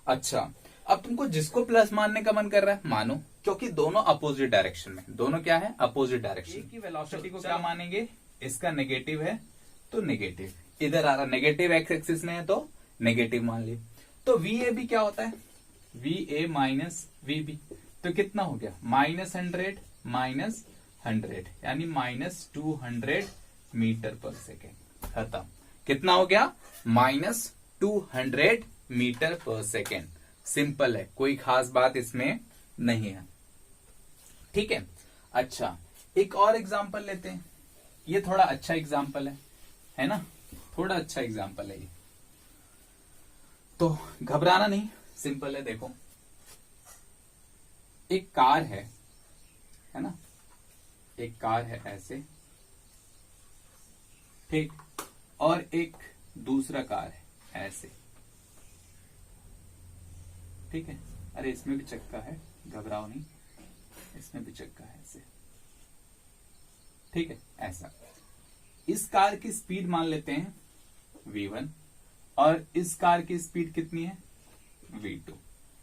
अच्छा, अब तुमको जिसको प्लस मानने का मन कर रहा है मानो, क्योंकि दोनों अपोजिट डायरेक्शन में, दोनों क्या है, अपोजिट डायरेक्शन की वेलोसिटी को क्या मानेंगे, इसका नेगेटिव है तो नेगेटिव, इधर आ रहा नेगेटिव एक्स एक्सिस में है तो नेगेटिव मान लिए। तो वी ए बी क्या होता है, V A minus V B, तो कितना हो गया, -100 माइनस 100, यानी -200 मीटर पर सेकेंड। खत्म, कितना हो गया, -200 मीटर पर सेकेंड। सिंपल है, कोई खास बात इसमें नहीं है। ठीक है, अच्छा, एक और एग्जांपल लेते हैं, ये थोड़ा अच्छा एग्जांपल है ना, थोड़ा अच्छा एग्जांपल है ये, तो घबराना नहीं, सिंपल है। देखो, एक कार है ना, एक कार है ऐसे, ठीक, और एक दूसरा कार है ऐसे, ठीक है, अरे इसमें भी चक्का है, घबराओ नहीं, इसमें भी चक्का है ऐसे, ठीक है, ऐसा। इस कार की स्पीड मान लेते हैं v1 और इस कार की स्पीड कितनी है, v2।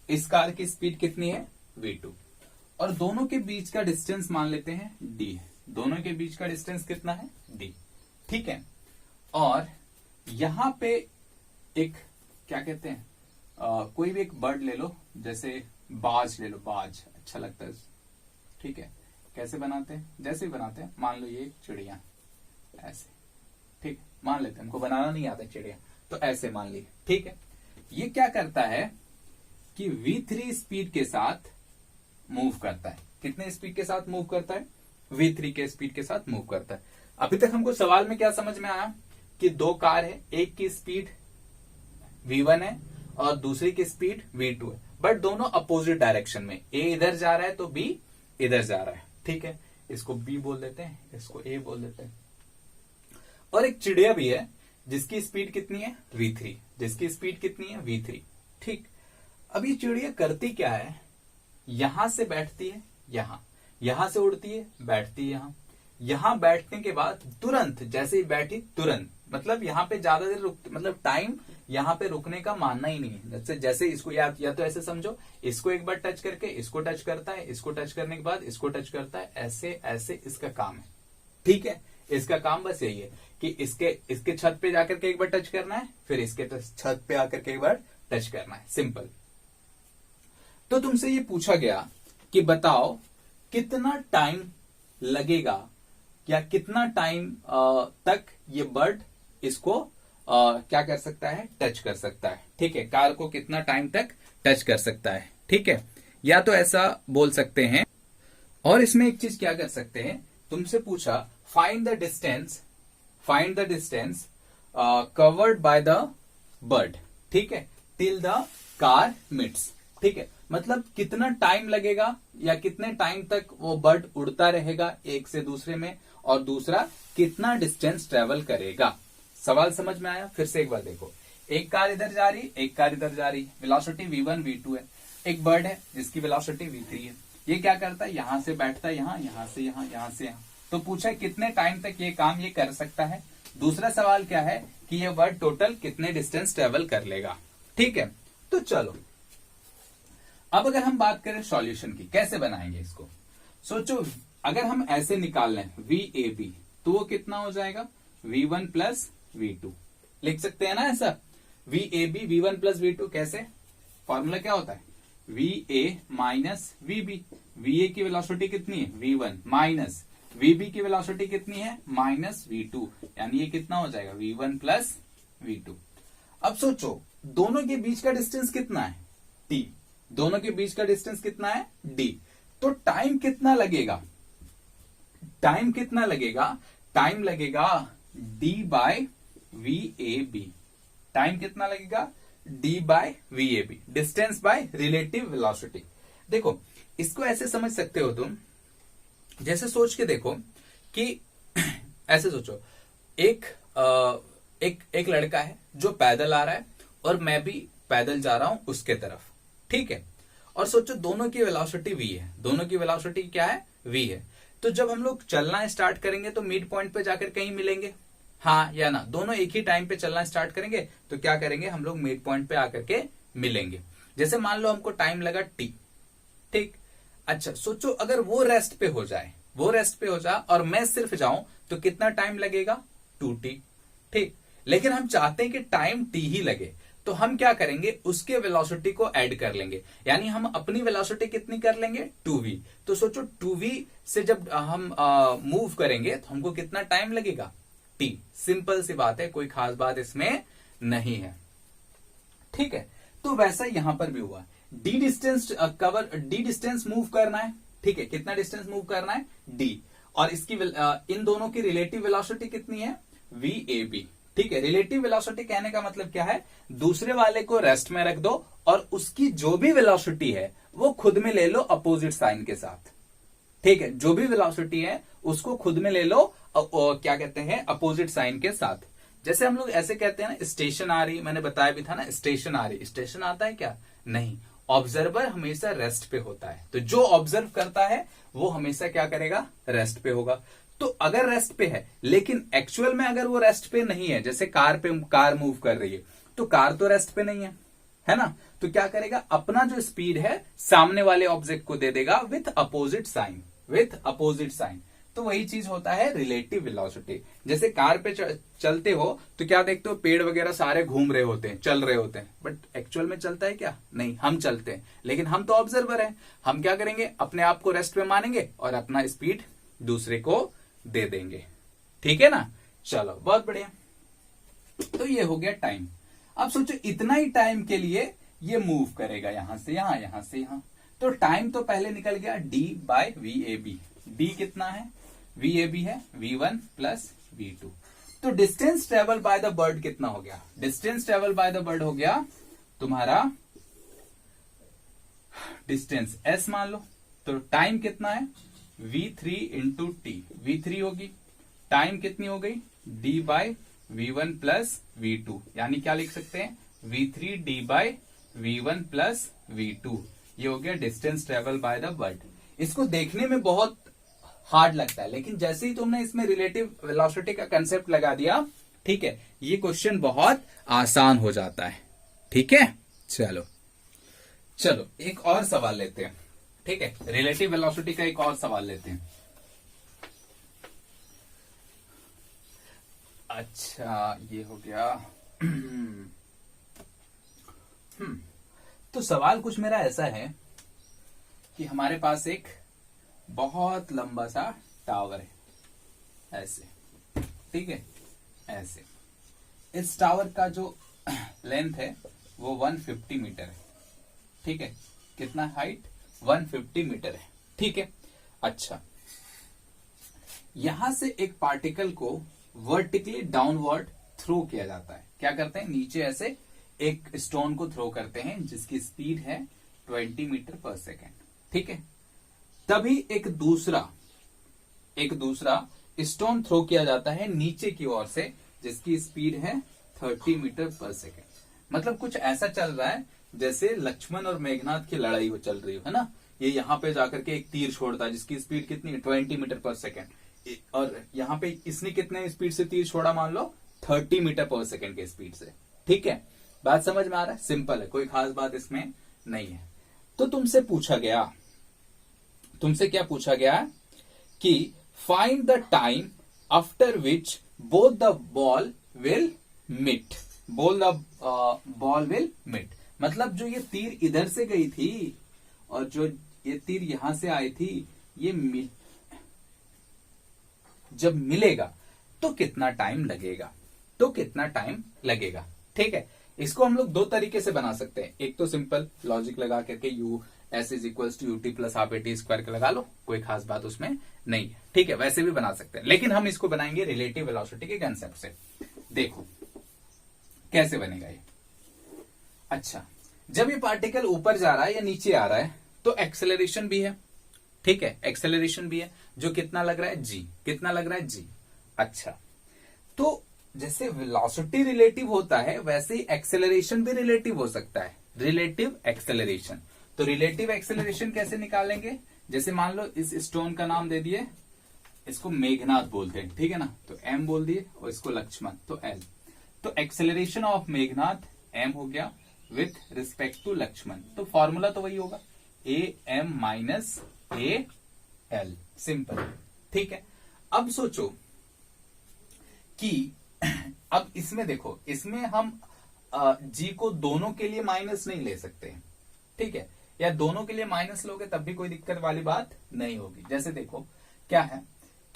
इस कार की स्पीड कितनी है, v2, और दोनों के बीच का डिस्टेंस मान लेते हैं d है। दोनों के बीच का डिस्टेंस कितना है, d। ठीक है, और यहां पे एक क्या कहते हैं, कोई भी एक बर्ड ले लो, जैसे बाज ले लो, बाज अच्छा लगता है, ठीक है। कैसे बनाते हैं, जैसे ही बनाते हैं, मान लो ये चिड़िया ऐसे, ठीक, मान लेते हैं, हमको बनाना नहीं आता चिड़िया, तो ऐसे मान ली, ठीक है। ये क्या करता है कि v3 स्पीड के साथ मूव करता है। कितने स्पीड के साथ मूव करता है, v3 के स्पीड के साथ मूव करता है। अभी तक हमको सवाल में क्या समझ में आया कि दो कार है, एक की स्पीड v1 है और दूसरी की स्पीड v2 है, बट दोनों अपोजिट डायरेक्शन में, a इधर जा रहा है तो b इधर जा रहा है, ठीक है। इसको बी बोल देते हैं, इसको ए बोल देते हैं। और एक चिड़िया भी है जिसकी स्पीड कितनी है v3, जिसकी स्पीड कितनी है v3। ठीक, अब ये चिड़िया करती क्या है, यहां से बैठती है यहां, यहां से उड़ती है बैठती है यहां, यहां बैठने के बाद तुरंत जैसे ही बैठी तुरंत, मतलब यहां पे ज्यादा देर रुक, मतलब टाइम यहां पे रुकने का मानना ही नहीं है। जैसे इसको या तो ऐसे समझो, इसको एक बार टच करके इसको टच करता है, इसको टच करने के बाद इसको टच करता है, ऐसे ऐसे इसका काम है। ठीक है, इसका काम बस यही है कि इसके छत पे जाकर के एक बार टच करना है, फिर इसके छत पे आकर के एक बार टच करना है, सिंपल। तो तुमसे ये पूछा गया कि बताओ कितना टाइम लगेगा या कितना टाइम तक ये बर्ड इसको क्या कर सकता है, टच कर सकता है। ठीक है, कार को कितना टाइम तक टच कर सकता है। ठीक है, या तो ऐसा बोल सकते हैं, और इसमें एक चीज क्या कर सकते हैं, तुमसे पूछा find the distance covered by the bird. ठीक है, टिल द कार मीट्स। ठीक है, मतलब कितना टाइम लगेगा या कितने टाइम तक वो बर्ड उड़ता रहेगा एक से दूसरे में, और दूसरा कितना डिस्टेंस ट्रेवल करेगा। सवाल समझ में आया? फिर से एक बार देखो, एक कार इधर जा रही, एक कार इधर जा रही, वेलोसिटी v1 v2 है, एक बर्ड है जिसकी वेलोसिटी v3 है। ये क्या करता है, यहां से बैठता है यहां, यहां से यहां, यहां से यहां। तो पूछा कितने टाइम तक ये काम ये कर सकता है। दूसरा सवाल क्या है कि ये बर्ड टोटल कितने डिस्टेंस ट्रेवल कर लेगा। ठीक है, तो चलो अब अगर हम बात करें सॉल्यूशन की, कैसे बनाएंगे इसको। सोचो अगर हम ऐसे निकाल लें VAB, तो वो कितना हो जाएगा, V1 प्लस V2। लिख सकते हैं ना ऐसा, VAB V1 प्लस V2। कैसे, फॉर्मूला क्या होता है, VA माइनस VB। VA की वेलोसिटी कितनी है V1, माइनस VB की वेलोसिटी कितनी है माइनस V2, यानी ये कितना हो जाएगा V1 प्लस V2। अब सोचो दोनों के बीच का डिस्टेंस कितना है T, दोनों के बीच का डिस्टेंस कितना है D। तो टाइम कितना लगेगा, टाइम कितना लगेगा, टाइम लगेगा D बाय VAB। टाइम कितना लगेगा, D by VAB, distance by relative velocity. देखो इसको ऐसे समझ सकते हो तुम, जैसे सोच के देखो कि ऐसे सोचो एक लड़का है जो पैदल आ रहा है और मैं भी पैदल जा रहा हूं उसके तरफ। ठीक है, और सोचो दोनों की वेलोसिटी v है, दोनों की वेलोसिटी क्या है v है। तो जब हम लोग चलना स्टार्ट करेंगे तो मिड पॉइंट पे जाकर कहीं मिलेंगे, हाँ या ना। दोनों एक ही टाइम पे चलना स्टार्ट करेंगे तो क्या करेंगे, हम लोग मिड पॉइंट पे आकर के मिलेंगे। जैसे मान लो हमको टाइम लगा t। ठीक, अच्छा सोचो अगर वो रेस्ट पे हो जाए, वो रेस्ट पे हो जाए और मैं सिर्फ जाऊं तो कितना टाइम लगेगा 2t। ठीक, लेकिन हम चाहते हैं कि टाइम t ही लगे, तो हम क्या करेंगे, उसके वेलोसिटी को ऐड कर लेंगे, यानी हम अपनी वेलोसिटी कितनी कर लेंगे 2v। तो सोचो 2v से जब हम मूव करेंगे तो हमको कितना टाइम लगेगा t। सिंपल सी बात है, कोई खास बात इसमें नहीं है। ठीक है, तो वैसा यहां पर भी हुआ, d डिस्टेंस मूव करना है। ठीक है, कितना डिस्टेंस मूव करना है d, और इसकी इन दोनों की रिलेटिव वेलोसिटी कितनी है VAB। ठीक है, रिलेटिव वेलोसिटी कहने का मतलब क्या है, दूसरे वाले को रेस्ट में रख दो और उसकी जो भी वेलोसिटी है वो खुद में ले लो अपोजिट साइन के साथ। ठीक है, जो भी वेलोसिटी है उसको खुद में ले लो क्या कहते हैं अपोजिट साइन के साथ। जैसे हम लोग ऐसे कहते हैं ना स्टेशन आ रही, मैंने बताया भी था ना स्टेशन आ रही, स्टेशन आता है क्या, नहीं। ऑब्जर्वर हमेशा रेस्ट पे होता है, तो जो ऑब्जर्व करता है वो हमेशा क्या करेगा, रेस्ट पे होगा। तो अगर रेस्ट पे है, लेकिन एक्चुअल में अगर वो रेस्ट पे नहीं है, जैसे कार मूव कर रही है तो कार तो रेस्ट पे नहीं है ना, तो क्या करेगा, अपना जो स्पीड है सामने वाले ऑब्जेक्ट को दे देगा विथ अपोजिट साइन। तो वही चीज होता है रिलेटिव वेलोसिटी। जैसे कार पे चलते हो तो क्या देखते हो, पेड़ वगैरह सारे घूम रहे होते हैं, चल रहे होते हैं, बट एक्चुअल में चलता है क्या, नहीं। हम चलते हैं लेकिन हम तो ऑब्जर्वर हैं, हम क्या करेंगे, अपने आप को रेस्ट पे मानेंगे और अपना स्पीड दूसरे को दे देंगे। ठीक है ना, चलो बहुत बढ़िया। तो ये हो गया टाइम। अब सोचो इतना ही टाइम के लिए ये मूव करेगा, यहां से यहां, यहां से यहां। तो टाइम तो पहले निकल गया d बाय VAB। d कितना है, VAB है V1 प्लस V2। तो distance travel by the bird कितना हो गया, distance travel by the bird हो गया तुम्हारा डिस्टेंस s मान लो। तो टाइम कितना है v3 इंटू टी, v3 होगी, टाइम कितनी हो गई, d bye v1 plus v2, यानी क्या लिख सकते हैं, v3 d bye v1 plus v2। ये हो गया distance travel by the bird. इसको देखने में बहुत हार्ड लगता है, लेकिन जैसे ही तुमने इसमें रिलेटिव वेलोसिटी का कंसेप्ट लगा दिया, ठीक है, ये क्वेश्चन बहुत आसान हो जाता है। ठीक है, चलो चलो एक और सवाल लेते हैं। ठीक है, रिलेटिव वेलोसिटी का एक और सवाल लेते हैं। अच्छा, ये हो गया। तो सवाल कुछ मेरा ऐसा है कि हमारे पास एक बहुत लंबा सा टावर है, ऐसे, ठीक है, ऐसे। इस टावर का जो लेंथ है वो 150 मीटर है। ठीक है, कितना हाइट, 150 मीटर है। ठीक है, अच्छा, यहां से एक पार्टिकल को वर्टिकली डाउनवर्ड थ्रो किया जाता है। क्या करते हैं, नीचे ऐसे एक स्टोन को थ्रो करते हैं जिसकी स्पीड है 20 मीटर पर सेकेंड। ठीक है, तभी एक दूसरा स्टोन थ्रो किया जाता है नीचे की ओर से जिसकी स्पीड है 30 मीटर पर सेकेंड। मतलब कुछ ऐसा चल रहा है जैसे लक्ष्मण और मेघनाथ की लड़ाई हो चल रही हो, है ना। ये यहाँ पे जाकर के एक तीर छोड़ता है जिसकी स्पीड कितनी है, 20 मीटर पर सेकेंड, और यहाँ पे इसने कितने स्पीड से तीर छोड़ा, मान लो 30 मीटर पर सेकेंड की स्पीड से। ठीक है, बात समझ में आ रहा है, सिंपल है, कोई खास बात इसमें नहीं है। तो तुमसे क्या पूछा गया कि find the time after which both the ball will meet. मतलब जो ये तीर इधर से गई थी और जो ये तीर यहां से आई थी, ये जब मिलेगा तो कितना टाइम लगेगा। ठीक है, इसको हम लोग दो तरीके से बना सकते हैं। एक तो सिंपल लॉजिक लगा करके u s is equal to UT plus half A T square का लगा लो, कोई खास बात उसमें नहीं है। ठीक है, वैसे भी बना सकते हैं, लेकिन हम इसको बनाएंगे रिलेटिव वेलोसिटी के कंसेप्ट से। देखो कैसे बनेगा ये। अच्छा, जब ये पार्टिकल ऊपर जा रहा है या नीचे आ रहा है तो एक्सेलरेशन भी है। ठीक है, एक्सेलरेशन भी है, जो कितना लग रहा है, g। कितना लग रहा है, g। अच्छा, तो जैसे वेलोसिटी रिलेटिव होता है वैसे ही एक्सेलरेशन भी रिलेटिव हो सकता है, रिलेटिव एक्सेलरेशन। तो रिलेटिव एक्सेलरेशन कैसे निकालेंगे, जैसे मान लो इस स्टोन का नाम दे दिए, इसको मेघनाथ बोलते हैं, ठीक है ना, तो m बोल दिए, और इसको लक्ष्मण तो l। तो एक्सेलरेशन ऑफ मेघनाथ m हो गया विथ रिस्पेक्ट टू लक्ष्मण, तो फॉर्मूला तो वही होगा, am माइनस al, सिंपल। ठीक है, अब सोचो कि अब इसमें देखो, इसमें हम g को दोनों के लिए माइनस नहीं ले सकते हैं। ठीक है, या दोनों के लिए माइनस लोगे तब भी कोई दिक्कत वाली बात नहीं होगी। जैसे देखो क्या है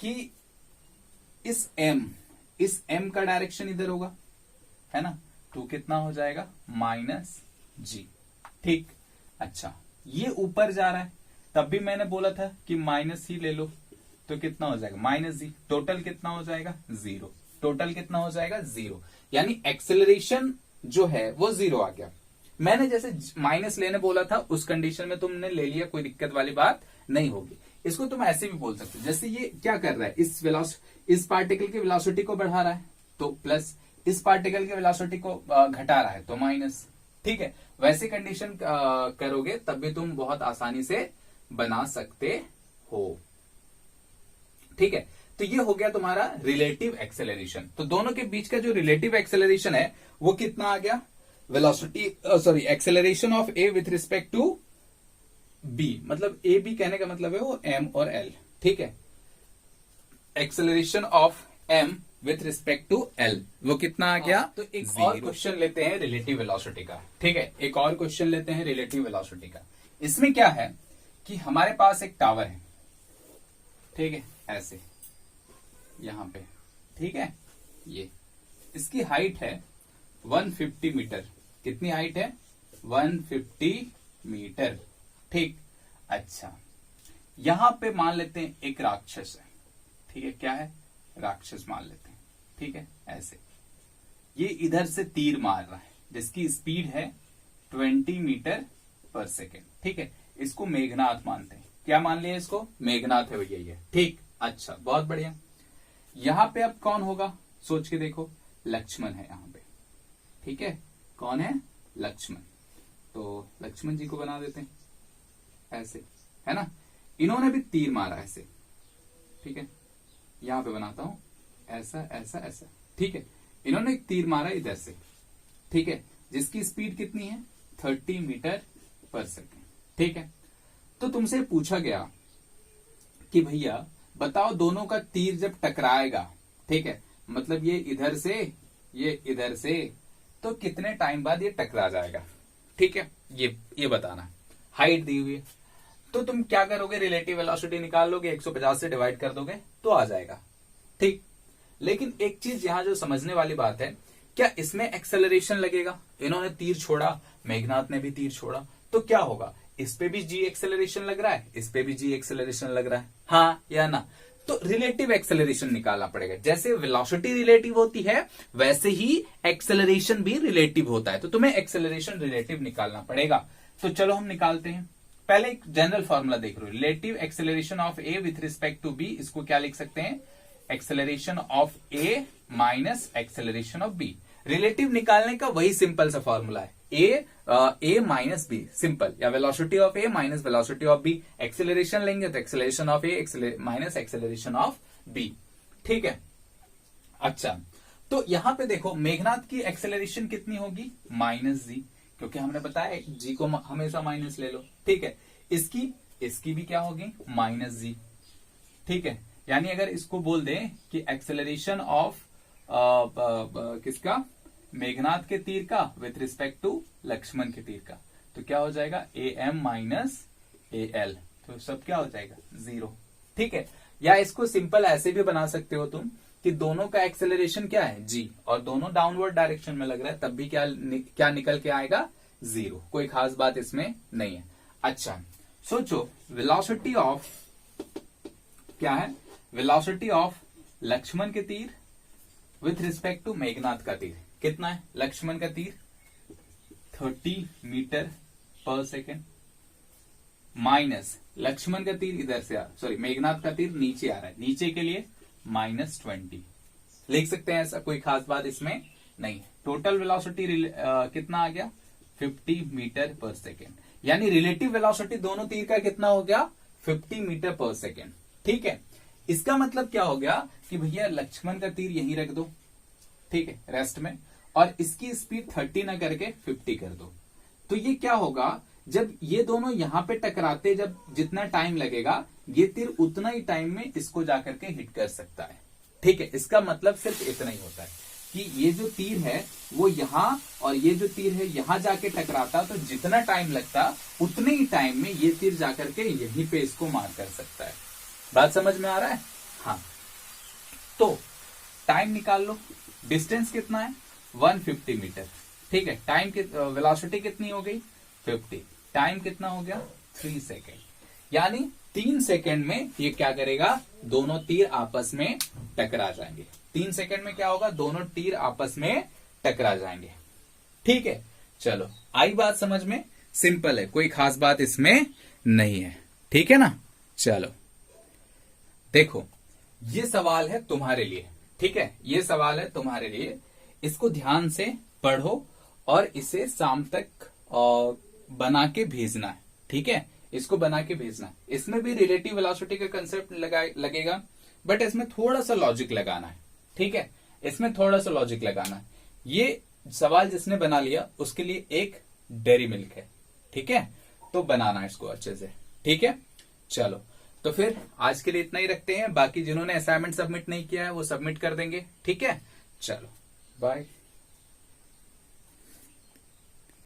कि इस m का डायरेक्शन इधर होगा, है ना, तो कितना हो जाएगा, माइनस g। ठीक, अच्छा, ये ऊपर जा रहा है, तब भी मैंने बोला था कि माइनस ही ले लो, तो कितना हो जाएगा, माइनस जी। टोटल कितना हो जाएगा, 0। टोटल कितना हो जाएगा, 0। यानी एक्सेलरेशन जो है वो 0 आ गया। मैंने जैसे माइनस लेने बोला था उस कंडीशन में तुमने ले लिया, कोई दिक्कत वाली बात नहीं होगी। इसको तुम ऐसे भी बोल सकते हो, जैसे ये क्या कर रहा है, इस पार्टिकल की वेलोसिटी को बढ़ा रहा है तो प्लस, इस पार्टिकल की वेलोसिटी को घटा रहा है तो माइनस। ठीक है, वैसे कंडीशन करोगे तब भी तुम बहुत आसानी से बना सकते हो। ठीक है, तो ये हो गया तुम्हारा रिलेटिव एक्सेलरेशन। तो दोनों के बीच का जो रिलेटिव एक्सेलरेशन है वो कितना आ गया, velocity acceleration of A with respect to B, मतलब ए बी कहने का मतलब है वो m और l। ठीक है, acceleration of m with respect to l वो कितना आ गया, तो एक और क्वेश्चन लेते हैं रिलेटिव वेलोसिटी का। ठीक है, एक और क्वेश्चन लेते हैं रिलेटिव वेलोसिटी का। इसमें क्या है कि हमारे पास एक टावर है, ठीक है, ऐसे यहां पे, ठीक है, ये इसकी हाइट है 150 मीटर। कितनी हाइट है, 150 मीटर। ठीक, अच्छा, यहां पे मान लेते हैं एक राक्षस है, ठीक है, क्या है, राक्षस मान लेते हैं। ठीक है, ऐसे ये इधर से तीर मार रहा है जिसकी स्पीड है 20 मीटर पर सेकेंड। ठीक है, इसको मेघनाथ मानते हैं। क्या मान लिया इसको? मेघनाथ है भैया ये। ठीक, अच्छा, बहुत बढ़िया। यहां पे अब कौन होगा? सोच के देखो, लक्ष्मण है यहां पे। ठीक है, कौन है? लक्ष्मण। तो लक्ष्मण जी को बना देते हैं ऐसे, है ना। इन्होंने भी तीर मारा ऐसे, ठीक है, यहां पे बनाता हूं ऐसा ऐसा ऐसा। ठीक है, इन्होंने एक तीर मारा इधर से, ठीक है, जिसकी स्पीड कितनी है? 30 मीटर पर सेकेंड। ठीक है, तो तुमसे पूछा गया कि भैया बताओ दोनों का तीर जब टकराएगा, ठीक है, मतलब ये इधर से ये इधर से, तो कितने टाइम बाद ये टकरा जाएगा। ठीक है, ये बताना। हाइट दी हुई है, तो तुम क्या करोगे? रिलेटिव वेलोसिटी निकाल लोगे, 150 से डिवाइड कर दोगे तो आ जाएगा। ठीक, लेकिन एक चीज यहां जो समझने वाली बात है, क्या इसमें एक्सेलरेशन लगेगा? इन्होंने तीर छोड़ा, मेघनाथ ने भी तीर छोड़ा, तो क्या होगा? इस पे भी जी एक्सेलरेशन लग रहा है, इस पे भी जी एक्सेलरेशन लग रहा है, हाँ या ना? तो रिलेटिव एक्सेलरेशन निकालना पड़ेगा। जैसे वेलोसिटी रिलेटिव होती है वैसे ही एक्सेलरेशन भी रिलेटिव होता है, तो तुम्हें एक्सेलरेशन रिलेटिव निकालना पड़ेगा। तो चलो हम निकालते हैं। पहले एक जनरल फॉर्मूला देख लो, relative acceleration of A with respect to B. इसको क्या लिख सकते हैं? Acceleration of A minus acceleration of B. Relative निकालने का वही सिंपल सा फॉर्मूला है, ए माइनस बी, सिंपल, या velocity of A minus velocity of B. Acceleration लेंगे तो acceleration of A minus acceleration of B. ठीक है, अच्छा, तो यहां पे देखो मेघनाथ की एक्सेलरेशन कितनी होगी? माइनस जी, क्योंकि हमने बताया जी को हमेशा माइनस ले लो। ठीक है, इसकी भी क्या होगी? माइनस जी। ठीक है, यानी अगर इसको बोल दें कि एक्सेलरेशन ऑफ किसका? मेघनाथ के तीर का विथ रिस्पेक्ट टू लक्ष्मण के तीर का, तो क्या हो जाएगा? A M minus A L, तो सब क्या हो जाएगा? 0। ठीक है, या इसको सिंपल ऐसे भी बना सकते हो तुम कि दोनों का एक्सेलरेशन क्या है? जी, और दोनों डाउनवर्ड डायरेक्शन में लग रहा है, तब भी क्या निकल के आएगा? 0। कोई खास बात इसमें नहीं है। अच्छा, सोचो वेलोसिटी ऑफ क्या है? वेलोसिटी ऑफ लक्ष्मण के तीर विथ रिस्पेक्ट टू मेघनाथ का तीर कितना है? लक्ष्मण का तीर 30 metre per second minus Lakshman का तीर इधर से सॉरी मेघनाथ का तीर नीचे आ रहा है, नीचे के लिए -20 लिख सकते हैं। ऐसा कोई खास बात इसमें नहीं है। टोटल वेलोसिटी कितना आ गया? 50 मीटर पर सेकेंड, यानी रिलेटिव वेलोसिटी दोनों तीर का कितना हो गया? 50 मीटर पर सेकेंड। ठीक है, इसका मतलब क्या हो गया कि भैया लक्ष्मण का तीर यहीं रख दो, ठीक है, रेस्ट में, और इसकी स्पीड 30 ना करके 50 कर दो। तो ये क्या होगा? जब ये दोनों यहां पे टकराते, जब जितना टाइम लगेगा, ये तीर उतना ही टाइम में इसको जाकर के हिट कर सकता है। ठीक है, इसका मतलब सिर्फ इतना ही होता है कि ये जो तीर है वो यहां, और ये जो तीर है यहां जाके टकराता, तो जितना टाइम लगता उतने ही टाइम में ये तीर जाकर के यहीं पे इसको मार कर सकता है। बात समझ में आ रहा है? हाँ, तो टाइम निकाल लो। डिस्टेंस कितना है? 150 मीटर। ठीक है, टाइम की वेलोसिटी कितनी हो गई? 50। टाइम कितना हो गया? 3 सेकेंड। यानी 3 सेकेंड में ये क्या करेगा? दोनों तीर आपस में टकरा जाएंगे। 3 सेकेंड में क्या होगा? दोनों तीर आपस में टकरा जाएंगे। ठीक है, चलो आई बात समझ में? सिंपल है, कोई खास बात इसमें नहीं है। ठीक है ना? चलो देखो, ये सवाल है तुम्हारे लिए। ठीक है, ये सवाल है तुम्हारे लिए, इसको ध्यान से पढ़ो और इसे शाम तक बना के भेजना है। ठीक है, इसको बना के भेजना है। इसमें भी रिलेटिव वेलोसिटी का कंसेप्ट लगेगा, बट इसमें थोड़ा सा लॉजिक लगाना है। ठीक है, इसमें थोड़ा सा लॉजिक लगाना है। ये सवाल जिसने बना लिया उसके लिए एक डेयरी मिल्क है। ठीक है, तो बनाना इसको अच्छे से। ठीक है, चलो तो फिर आज के लिए इतना ही रखते हैं। बाकी जिन्होंने असाइनमेंट सबमिट नहीं किया है वो सबमिट कर देंगे। ठीक है, चलो बाय।